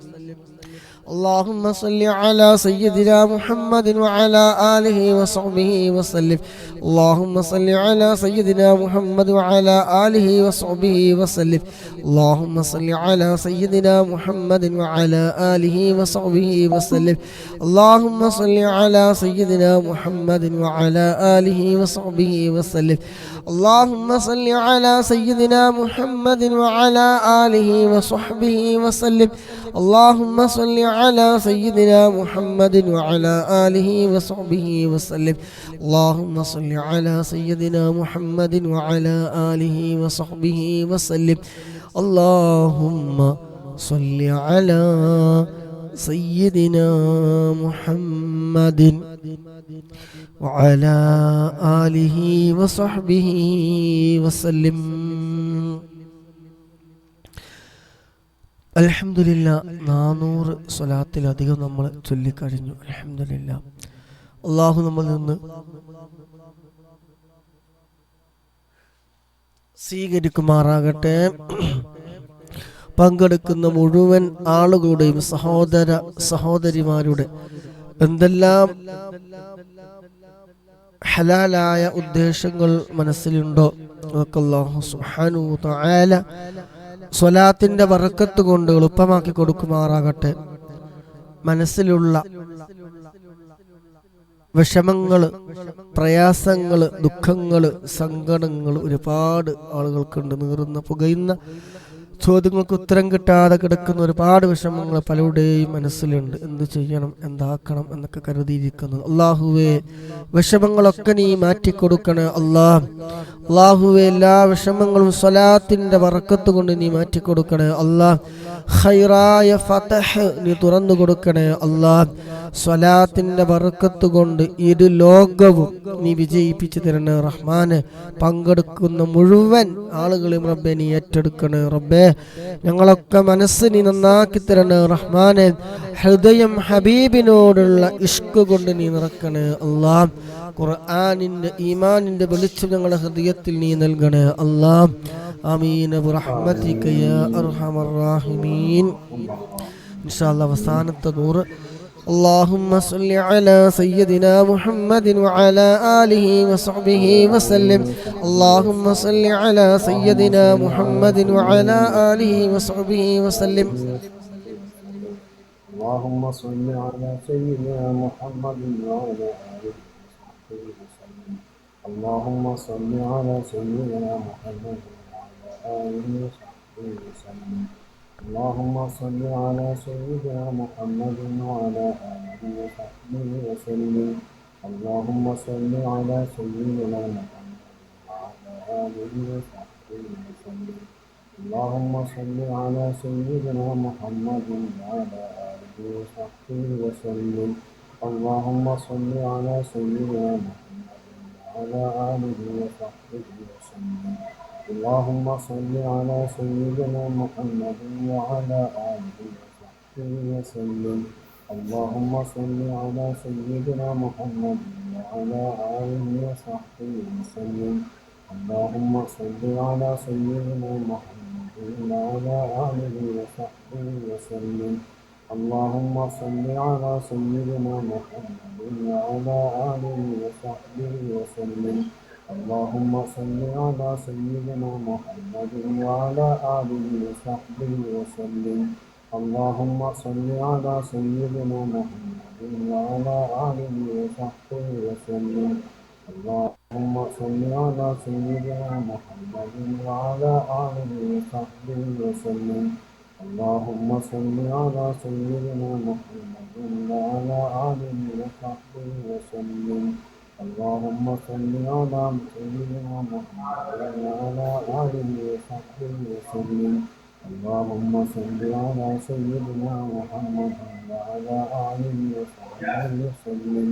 اللهم صل على سيدنا محمد وعلى آله وصحبه وسلم. اللهم صل على سيدنا محمد وعلى آله وصحبه وسلم. اللهم صل على سيدنا محمد وعلى آله وصحبه وسلم. اللهم صل على سيدنا محمد وعلى آله وصحبه وسلم. اللهم صل على سيدنا محمد وعلى آله وصحبه وسلم. اللهم صل على سيدنا محمد وعلى آله وصحبه وسلم اللهم صل على سيدنا محمد وعلى آله وصحبه وسلم اللهم صل على سيدنا محمد وعلى آله وصحبه وسلم. അൽഹംദുലില്ലാ 400 സ്വലാത്തിലധികം നമ്മൾ ചൊല്ലിക്കഴിഞ്ഞു. അൽഹംദുലില്ലാ. അള്ളാഹു നമ്മളിൽ നിന്ന് സ്വീകരിക്കുമാറാകട്ടെ. പങ്കെടുക്കുന്ന മുഴുവൻ ആളുകളുടെയും സഹോദര സഹോദരിമാരുടെ എന്തെല്ലാം ഹലാലായ ഉദ്ദേശങ്ങൾ മനസ്സിലുണ്ടോ അതൊക്കെ അല്ലാഹു സുബ്ഹാനഹു വ തആല സ്വലാത്തിന്റെ ബറക്കത്ത് കൊണ്ട് എളുപ്പമാക്കി കൊടുക്കുമാറാകട്ടെ. മനസ്സിലുള്ള വിഷമങ്ങള്, പ്രയാസങ്ങള്, ദുഃഖങ്ങള്, സങ്കടങ്ങൾ ഒരുപാട് ആളുകൾക്കുണ്ട്. നീറുന്ന പുകയുന്ന ചോദ്യങ്ങൾക്ക് ഉത്തരം കിട്ടാതെ കിടക്കുന്ന ഒരുപാട് വിഷമങ്ങൾ പലരുടെയും മനസ്സിലുണ്ട്. എന്ത് ചെയ്യണം, എന്താക്കണം എന്നൊക്കെ കരുതിയിരിക്കുന്നു. അള്ളാഹുവേ, വിഷമങ്ങളൊക്കെ നീ മാറ്റിക്കൊടുക്കണേ അള്ളാഹുവേ, എല്ലാ വിഷമങ്ങളും സ്വലാത്തിന്റെ ബറക്കത്ത് കൊണ്ട് നീ മാറ്റിക്കൊടുക്കണേ ഖൈറായ ഫതഹ് നീ തുറന്നു കൊടുക്കണേ സ്വലാത്തിന്റെ ബറക്കത്ത് കൊണ്ട് ഇരു ലോകവും നീ വിജയിപ്പിച്ചു തരണേ റഹ്മാനെ. പങ്കെടുക്കുന്ന മുഴുവൻ ആളുകളെയും റബ്ബെ നീ ഏറ്റെടുക്കണേ റബ്ബേ. ഞങ്ങളൊക്കെ മനസ്സ് നീ നന്നാക്കി തരണേ റഹ്മാനെ. ഹൃദയം ഹബീബിനോടുള്ള ഇഷ്ക് കൊണ്ട് നീ നിറക്കണേ ഖുർആനിന്റെ ഈമാനിന്റെ വെളിച്ചം ഞങ്ങളുടെ ഹൃദയത്തിൽ നീ നൽകണേ ആമീൻ ബിറഹ്മതിക യാ അർഹമർ റഹീമീൻ. ഇൻഷാ അല്ലാഹ് അവസാനത്തെ 100 اللهم صل على سيدنا محمد وعلى آله وصحبه وسلم اللهم صل على سيدنا محمد وعلى آله وصحبه وسلم اللهم صل على سيدنا محمد وعلى آله وصحبه وسلم اللهم صل على سيدنا محمد وعلى آله وصحبه وسلم اللهم صل على سيدنا محمد وعلى آله وصحبه وسلم اللهم صل على سيدنا محمد وعلى آله وصحبه وسلم اللهم صل على سيدنا محمد وعلى آله وصحبه وسلم اللهم صل على سيدنا محمد وعلى آله وصحبه وسلم اللهم صل على سيدنا محمد وعلى آله وصحبه وسلم اللهم صل على سيدنا محمد وعلى آله وصحبه وسلم اللهم صل على سيدنا محمد وعلى آله وصحبه وسلم اللهم صل على سيدنا محمد وعلى آله وصحبه وسلم اللهم صل على سيدنا محمد وعلى آله وصحبه وسلم اللهم صل على سيدنا محمد وعلى آله وصحبه وسلم اللهم صل على سيدنا محمد وعلى آله وصحبه وسلم اللهم صل على سيدنا محمد وعلى آله وصحبه وسلم اللهم صل على سيدنا محمد وعلى آله وصحبه وسلم اللهم صل على سيدنا محمد وعلى آله وصحبه وسلم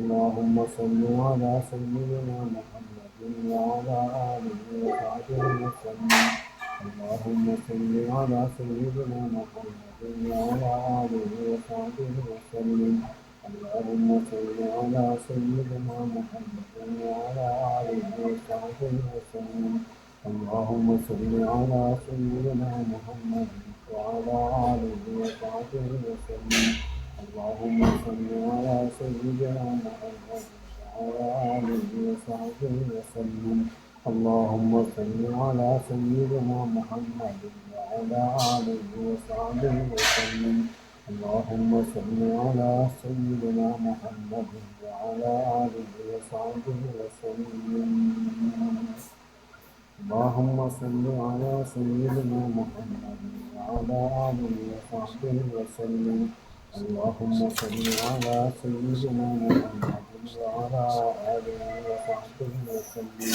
اللهم صل على سيدنا محمد وعلى آله وصحبه وسلم اللهم صل على سيدنا محمد وعلى آله وصحبه وسلم اللهم صل على سيدنا محمد وعلى آله وصحبه وسلم اللهم صل على سيدنا محمد وعلى آله وصحبه وسلم اللهم صل على سيدنا محمد وعلى آله وصحبه وسلم اللهم صل على سيدنا محمد وعلى آله وصحبه وسلم اللهم صل على سيدنا محمد وعلى آله وصحبه وسلم اللهم صل على سيدنا محمد وعلى آله وصحبه وسلم اللهم صل على سيدنا محمد وعلى آله وصحبه وسلم.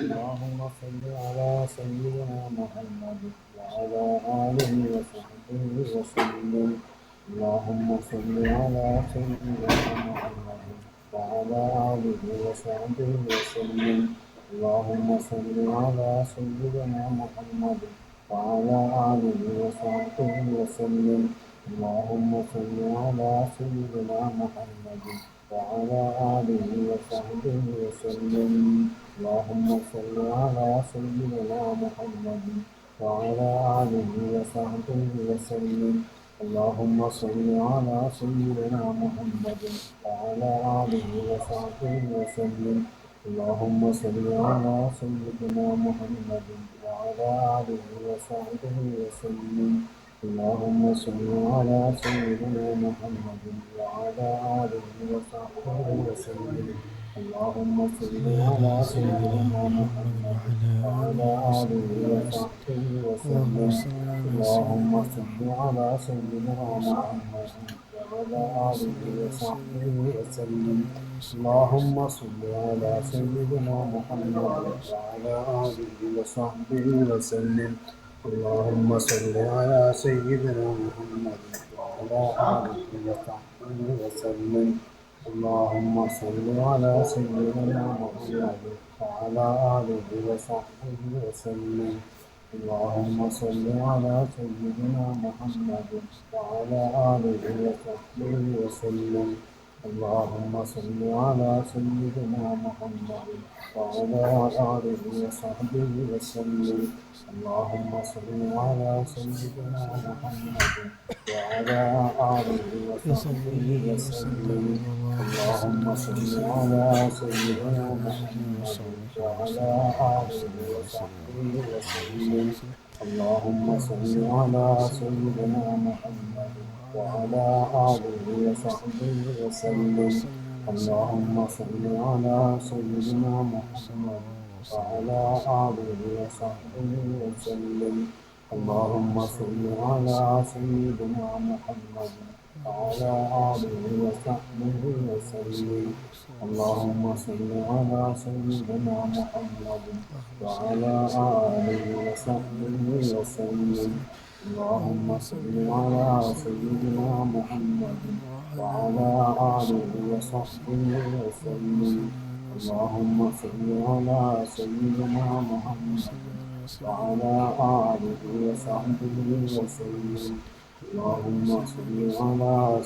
اللهم صل على سيدنا محمد وعلى آله وصحبه وسلم. اللهم صل على سيدنا محمد وعلى آله وصحبه وسلم. اللهم صل على سيدنا محمد وعلى آله وصحبه وسلم. اللهم صل على سيدنا محمد وعلى آله وصحبه وسلم. اللهم صل على سيدنا محمد وعلى آله وصحبه وسلم. اللهم صل على سيدنا محمد وعلى آله وصحبه وسلم. اللهم صل على سيدنا محمد وعلى آله وصحبه وسلم. اللهم صل على سيدنا محمد وعلى آله وصحبه وسلم. اللهم صل على سيدنا محمد وعلى آله وصحبه وسلم. اللهم صل على سيدنا محمد وعلى آله وصحبه وسلم. اللهم صل على سيدنا محمد وعلى آله وصحبه وسلم. اللهم صل على سيدنا محمد وعلى آله وصحبه وسلم. اللهم صل على سيدنا محمد وعلى آله وصحبه وسلم. اللهم صل على سيدنا محمد وعلى آله وصحبه وسلم. اللهم صل على سيدنا محمد وعلى آله وصحبه وسلم. اللهم صل على سيدنا محمد وعلى آله وصحبه وسلم. اللهم صل على سيدنا محمد وعلى آله وصحبه وسلم. اللهم صل على سيدنا محمد وعلى آله وصحبه وسلم. اللهم صل على سيدنا محمد وعلى آله وصحبه وسلم. اللهم صل على سيدنا محمد وعلى آله وصحبه وسلم. اللهم صل على سيدنا محمد وعلى آله وصحبه وسلم. اللهم صل على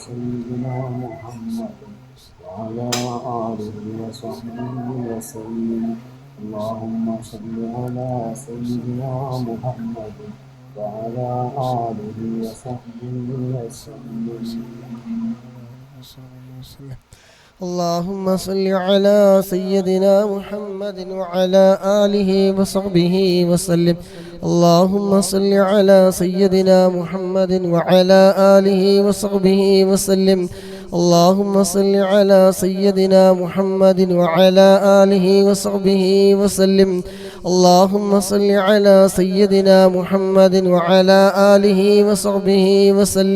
سيدنا محمد وعلى آله وصحبه وسلم. اللهم صل على سيدنا محمد وعلى آله وصحبه وسلم. اللهم صل على سيدنا محمد وعلى آله وصحبه وسلم. اللهم صل على سيدنا محمد وعلى آله وصحبه وسلم. اللهم صل على سيدنا محمد وعلى آله وصحبه وسلم. اللهم صل على سيدنا محمد وعلى آله وصحبه وسلم. اللهم صل على سيدنا محمد وعلى آله وصحبه وسلم. اللهم صل على سيدنا محمد وعلى آله وصحبه وسلم.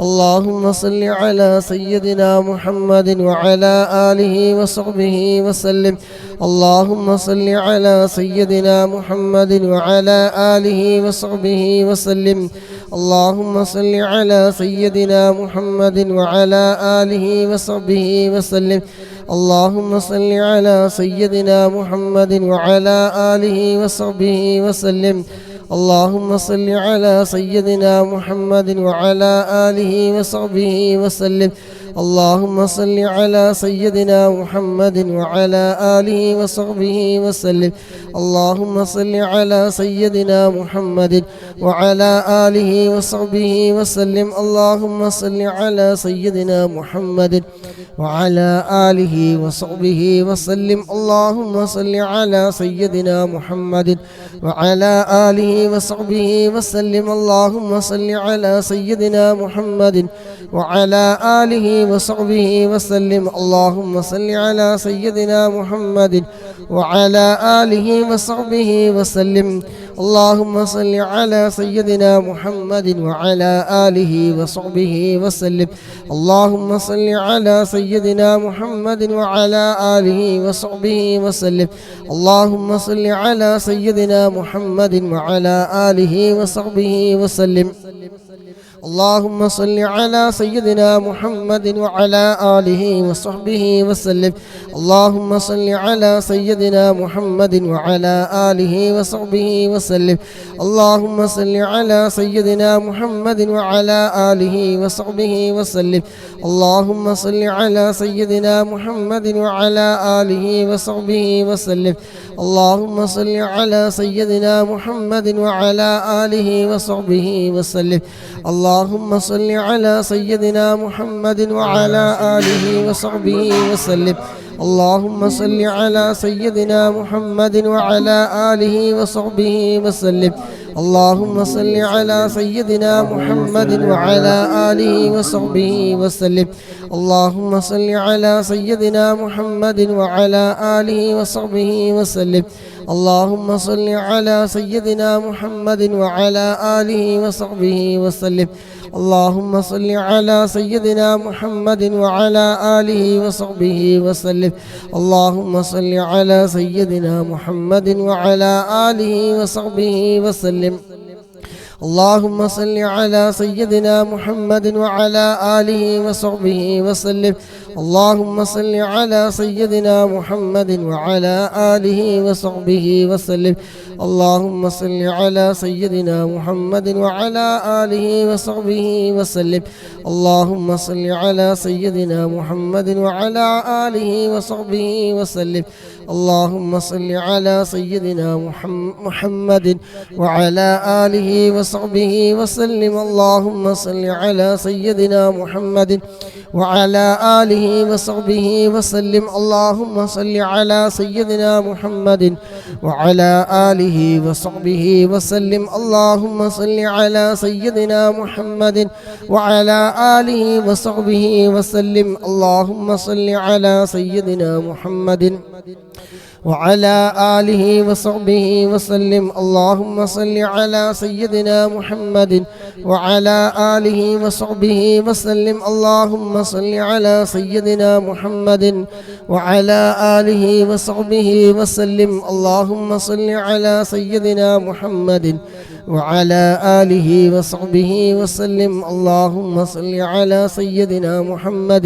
اللهم صل على سيدنا محمد وعلى آله وصحبه وسلم. اللهم صل على سيدنا محمد وعلى آله وصحبه وسلم. اللهم صل على سيدنا محمد وعلى آله وصحبه وسلم. اللهم صل على سيدنا محمد وعلى آله وصحبه وسلم. اللهم صل على سيدنا محمد وعلى آله وصحبه وسلم. اللهم صل على سيدنا محمد وعلى آله وصحبه وسلم. اللهم صل على سيدنا محمد وعلى آله وصحبه وسلم. اللهم صل على سيدنا محمد وعلى آله وصحبه وسلم. اللهم صل على سيدنا محمد وعلى آله وصحبه وسلم. اللهم صل على سيدنا محمد وعلى آله وصحبه وسلم. اللهم صل على سيدنا محمد وعلى آله وصحبه وسلم. اللهم صل على سيدنا محمد وعلى آله وصحبه وسلم. اللهم صل على سيدنا محمد وعلى آله وصحبه وسلم. اللهم صل على سيدنا محمد وعلى آله وصحبه وسلم. اللهم صل على سيدنا محمد وعلى آله وصحبه وسلم. اللهم صل على سيدنا محمد وعلى آله وصحبه وسلم. اللهم صل على سيدنا محمد وعلى آله وصحبه وسلم. اللهم صل على سيدنا محمد وعلى آله وصحبه وسلم. اللهم صل على سيدنا محمد وعلى آله وصحبه وسلم. اللهم صل على سيدنا محمد وعلى آله وصحبه وسلم. اللهم صل على سيدنا محمد وعلى آله وصحبه وسلم. اللهم صل على سيدنا محمد وعلى آله وصحبه وسلم. اللهم صل على سيدنا محمد وعلى آله وصحبه وسلم. اللهم صل على سيدنا محمد وعلى آله وصحبه وسلم. اللهم صل على سيدنا محمد وعلى آله وصحبه وسلم. اللهم صل على سيدنا محمد وعلى آله وصحبه وسلم. اللهم صل على سيدنا محمد وعلى آله وصحبه وسلم. اللهم صل على سيدنا محمد وعلى آله وصحبه وسلم. اللهم صل على سيدنا محمد وعلى آله وصحبه وسلم. اللهم صل على سيدنا محمد وعلى آله وصحبه وسلم. اللهم صل على سيدنا محمد وعلى آله وصحبه وسلم. اللهم صل على سيدنا محمد وعلى آله وصحبه وسلم. اللهم صل على سيدنا محمد وعلى آله وصحبه وسلم. اللهم صل على سيدنا محمد وعلى آله وصحبه وسلم. اللهم صل على سيدنا محمد وعلى آله وصحبه وسلم. اللهم صل على سيدنا محمد وعلى آله وصحبه وسلم. اللهم صل على سيدنا محمد وعلى آله وصحبه وسلم. اللهم صل على سيدنا محمد وعلى آله وصحبه وسلم. اللهم صل على سيدنا محمد وعلى آله وصحبه وسلم. اللهم صل على سيدنا محمد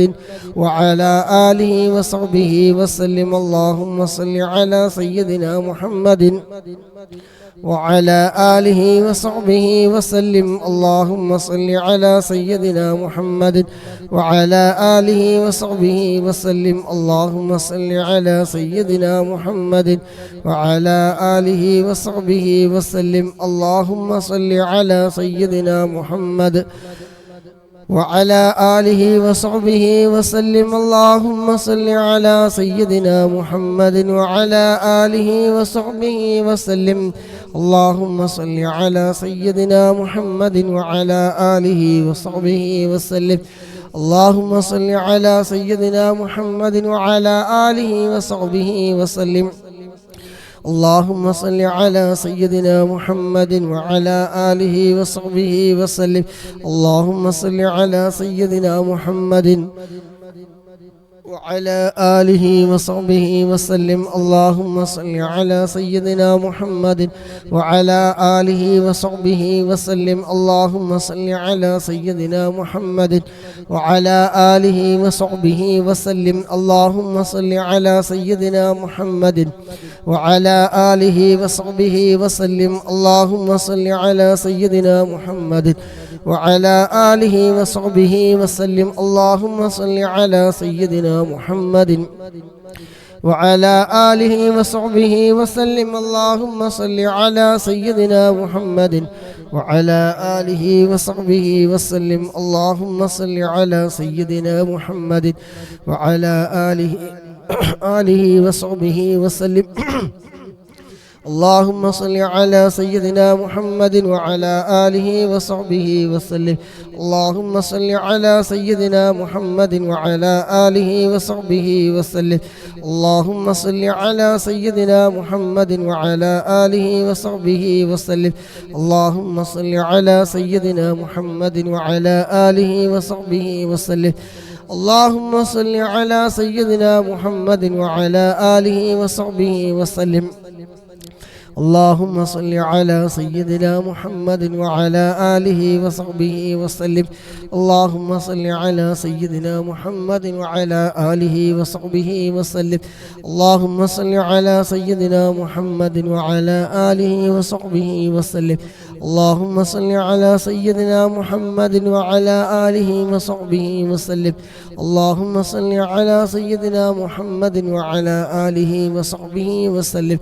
وعلى آله وصحبه وسلم. اللهم صل على سيدنا محمد وعلى آله وصحبه وسلم. اللهم صل على سيدنا محمد وعلى آله وصحبه وسلم. اللهم صل على سيدنا محمد وعلى آله وصحبه وسلم. اللهم صل على سيدنا محمد وعلى آله وصحبه وسلم. اللهم صل على سيدنا محمد وعلى آله وصحبه وسلم. اللهم صل على سيدنا محمد وعلى آله وصحبه وسلم. اللهم صل على سيدنا محمد وعلى آله وصحبه وسلم. اللهم صل على سيدنا محمد وعلى آله وصحبه وسلم. اللهم صل على سيدنا محمد وعلى آله وصحبه وسلم. اللهم صل على سيدنا محمد وعلى آله وصحبه وسلم. اللهم صل على سيدنا محمد وعلى آله وصحبه وسلم. اللهم صل على سيدنا محمد وعلى آله وصحبه وسلم. اللهم صل على سيدنا محمد وعلى آله وصحبه وسلم. اللهم صل على سيدنا محمد وعلى آله وصحبه وسلم. اللهم صل على سيدنا محمد وعلى آله وصحبه وسلم. اللهم صل على سيدنا محمد وعلى آله وصحبه وسلم اللهم صل على سيدنا محمد وعلى آله وصحبه وسلم اللهم صل على سيدنا محمد وعلى آله وصحبه وسلم اللهم صل على سيدنا محمد وعلى آله وصحبه وسلم اللهم صل على سيدنا محمد وعلى آله وصحبه وسلم اللهم صل على سيدنا محمد وعلى آله وصحبه وسلم اللهم صل على سيدنا محمد وعلى آله وصحبه وسلم اللهم صل على سيدنا محمد وعلى آله وصحبه وسلم اللهم صل على سيدنا محمد وعلى آله وصحبه وسلم اللهم صل على سيدنا محمد وعلى آله وصحبه وسلم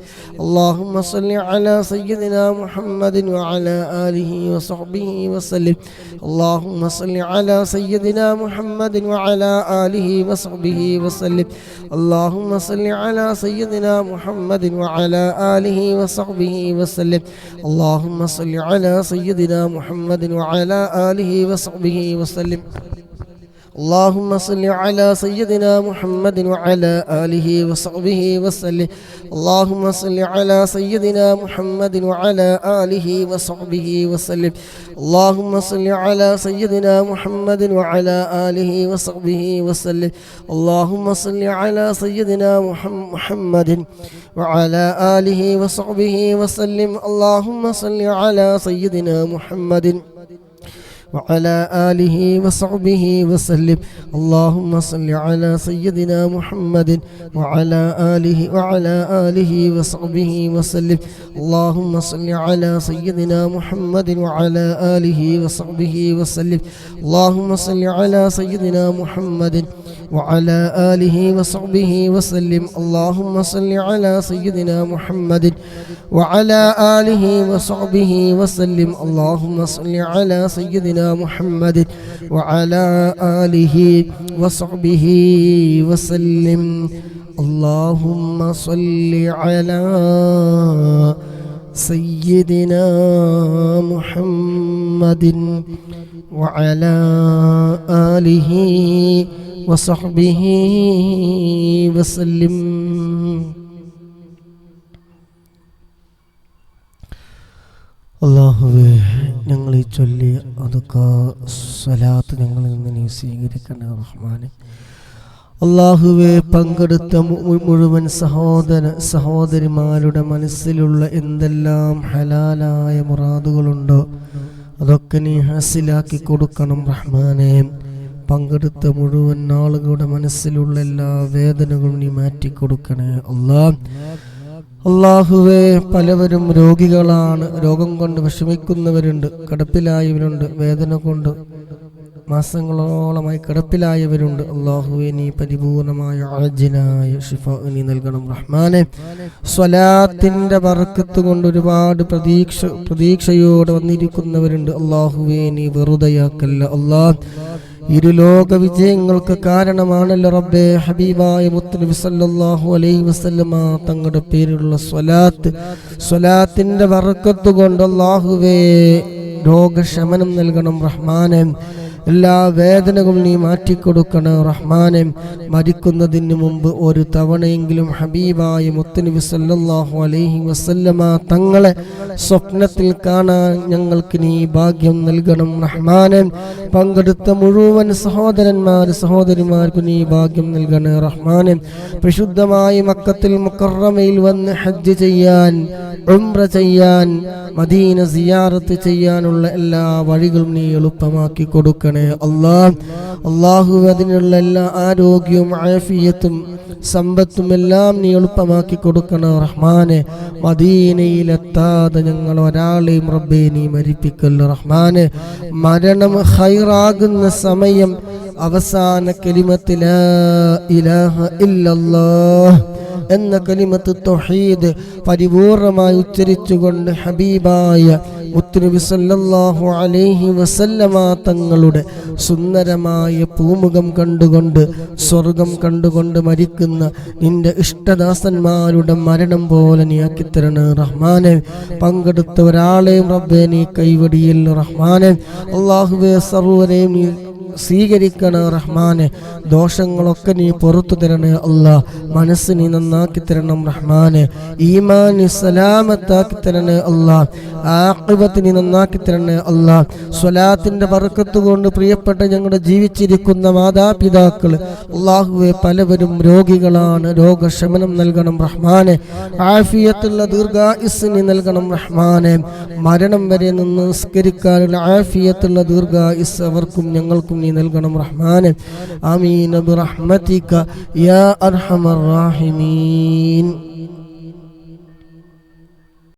اللهم صل على سيدنا محمد وعلى آله وصحبه وسلم اللهم صل على سيدنا محمد وعلى آله وصحبه وسلم اللهم صل على سيدنا محمد وعلى آله وصحبه وسلم اللهم صل على سيدنا محمد وعلى آله وصحبه وسلم اللهم صل على سيدنا محمد وعلى آله وصحبه وسلم اللهم صل على سيدنا محمد وعلى آله وصحبه وسلم اللهم صل على سيدنا محمد وعلى آله وصحبه وسلم اللهم صل على سيدنا محمد وعلى آله وصحبه وسلم اللهم صل على سيدنا محمد وعلى آله وصحبه وسلم اللهم صل على سيدنا محمد وعلى آله وصحبه وسلم اللهم صل على سيدنا محمد وعلى آله وصحبه وسلم اللهم صل على سيدنا محمد وعلى آله وصحبه وسلم اللهم صل على سيدنا محمد وعلى آله وصحبه وسلم اللهم صل على سيدنا محمد وعلى آله وصحبه وسلم اللهم صل على سيدنا محمد وعلى آله وصحبه وسلم അല്ലാഹുവേ ഞങ്ങൾ ഈ ചൊല്ലിയ അതൊക്കെ സ്വലാത്ത് ഞങ്ങളിൽ നിന്ന് നീ സ്വീകരിക്കണേ റഹ്മാനെ അല്ലാഹുവേ പങ്കെടുത്ത മുഴുവൻ സഹോദരിമാരുടെ മനസ്സിലുള്ള എന്തെല്ലാം ഹലാലായ മുറാദുകളുണ്ടോ അതൊക്കെ നീ ഹാസിലാക്കി കൊടുക്കണം റഹ്മാനെ പങ്കെടുത്ത മുഴുവൻ ആളുകളുടെ മനസ്സിലുള്ള എല്ലാ വേദനകളും നീ മാറ്റിക്കൊടുക്കണേ അല്ലാഹുവേ പലവരും രോഗികളാണ് രോഗം കൊണ്ട് വിഷമിക്കുന്നവരുണ്ട് കിടപ്പിലായവരുണ്ട് വേദന കൊണ്ട് മാസങ്ങളോളമായി കിടപ്പിലായവരുണ്ട് അല്ലാഹുവേ നീ പരിപൂർണമായ ആജിലായ ശിഫ നീ നൽകണം റഹ്മാനെ സ്വലാത്തിന്റെ ബർക്കത്ത് കൊണ്ട് ഒരുപാട് പ്രതീക്ഷയോടെ വന്നിരിക്കുന്നവരുണ്ട് അല്ലാഹുവേ നീ വെറുതെയാക്കല്ല അല്ലാഹ് ഇരുലോക വിജയങ്ങൾക്ക് കാരണമാണല്ലോ റബ്ബേ ഹബീബായ മുത്തുനബി സല്ലല്ലാഹു അലൈഹി വസല്ലമ തങ്ങളുടെ പേരിലുള്ള സ്വലാത്തിന്റെ ബർക്കത്ത് കൊണ്ട് അല്ലാഹുവേ രോഗശമനം നൽകണം റഹ്മാനെ എല്ലാ വേദനകളും നീ മാറ്റിക്കൊടുക്കണം റഹ്മാനെ മരിക്കുന്നതിന് മുമ്പ് ഒരു തവണയെങ്കിലും ഹബീബായ മുത്തുനബി സല്ലല്ലാഹു അലൈഹി വസല്ലമ തങ്ങളെ സ്വപ്നത്തിൽ കാണാൻ ഞങ്ങൾക്ക് നീ ഭാഗ്യം നൽകണം റഹ്മാനെ പങ്കെടുത്ത മുഴുവൻ സഹോദരിമാർക്കും നീ ഭാഗ്യം നൽകണം റഹ്മാനെ പരിശുദ്ധമായ മക്കത്തിൽ മുക്കറമയിൽ വന്ന് ഹജ്ജ് ചെയ്യാൻ ഉംറ ചെയ്യാൻ മദീന സിയാറത്ത് ചെയ്യാനുള്ള എല്ലാ വഴികളും നീ എളുപ്പമാക്കി കൊടുക്കണേ അല്ലാഹു അതിനുള്ള എല്ലാ ആരോഗ്യവും ആഫിയത്തും സമ്പത്തും എല്ലാം നീ എളുപ്പമാക്കി കൊടുക്കണം റഹ്മാനെ മദീനയിലെത്താതെ ഞങ്ങൾ ഒരാളെയും റബ്ബേ നീ മരിപ്പിക്കല്ല റഹ്മാനെ മരണം ഖൈറാകുന്ന സമയം അവസാന കലിമത്ത് ലാ ഇലാഹ ഇല്ലല്ലാഹ് എന്ന കലിമത്ത് തൗഹീദ് പരിപൂർണമായി ഉച്ചരിച്ചുകൊണ്ട് ഹബീബായ മുത്തുനബി സല്ലല്ലാഹു അലൈഹി വസല്ലമ തങ്ങളുടെ സുന്ദരമായ പൂമുഖം കണ്ടുകൊണ്ട് സ്വർഗം കണ്ടുകൊണ്ട് മരിക്കുന്ന നിന്റെ ഇഷ്ടദാസന്മാരുടെ മരണം പോലെ നീ ആക്കിത്തരണേ റഹ്മാനെ. പങ്കെടുത്ത ഒരാളെയും റബ്ബേ നീ കൈവടിയിൽ റഹ്മാനെ. അല്ലാഹുവേ സർവ്വരെയും നീ സ്വീകരിക്കണേ റഹ്മാനെ. ദോഷങ്ങളൊക്കെ നീ പുറത്തു തരണേ അല്ലാ. മനസ്സ് നീ നന്നാക്കി തരണം റഹ്മാനെ. ഈമാൻ നീ സലാമത്താക്കി തരണേ അല്ലാ. ആഖിബത്ത് നീ നന്നാക്കി തരണേ അല്ലാ. സ്വലാത്തിന്റെ ബർക്കത്ത് കൊണ്ട് പ്രിയപ്പെട്ട ഞങ്ങളുടെ ജീവിച്ചിരിക്കുന്ന മാതാപിതാക്കൾ അല്ലാഹുവേ പലവരും രോഗികളാണ്. രോഗശമനം നൽകണം റഹ്മാനെ. ആഫിയത്തുള്ള ദീർഘായുസ് നീ നൽകണം റഹ്മാനെ. മരണം വരെ നിന്ന് നിസ്കരിക്കാനുള്ള ആഫിയത്തുള്ള ദീർഘായുസ് അവർക്കും ഞങ്ങൾക്കും നീ നൽകണം റഹ്മാനെ. ആമീൻ ബിറഹ്മതിക യാ അർഹമർ റഹീമീൻ.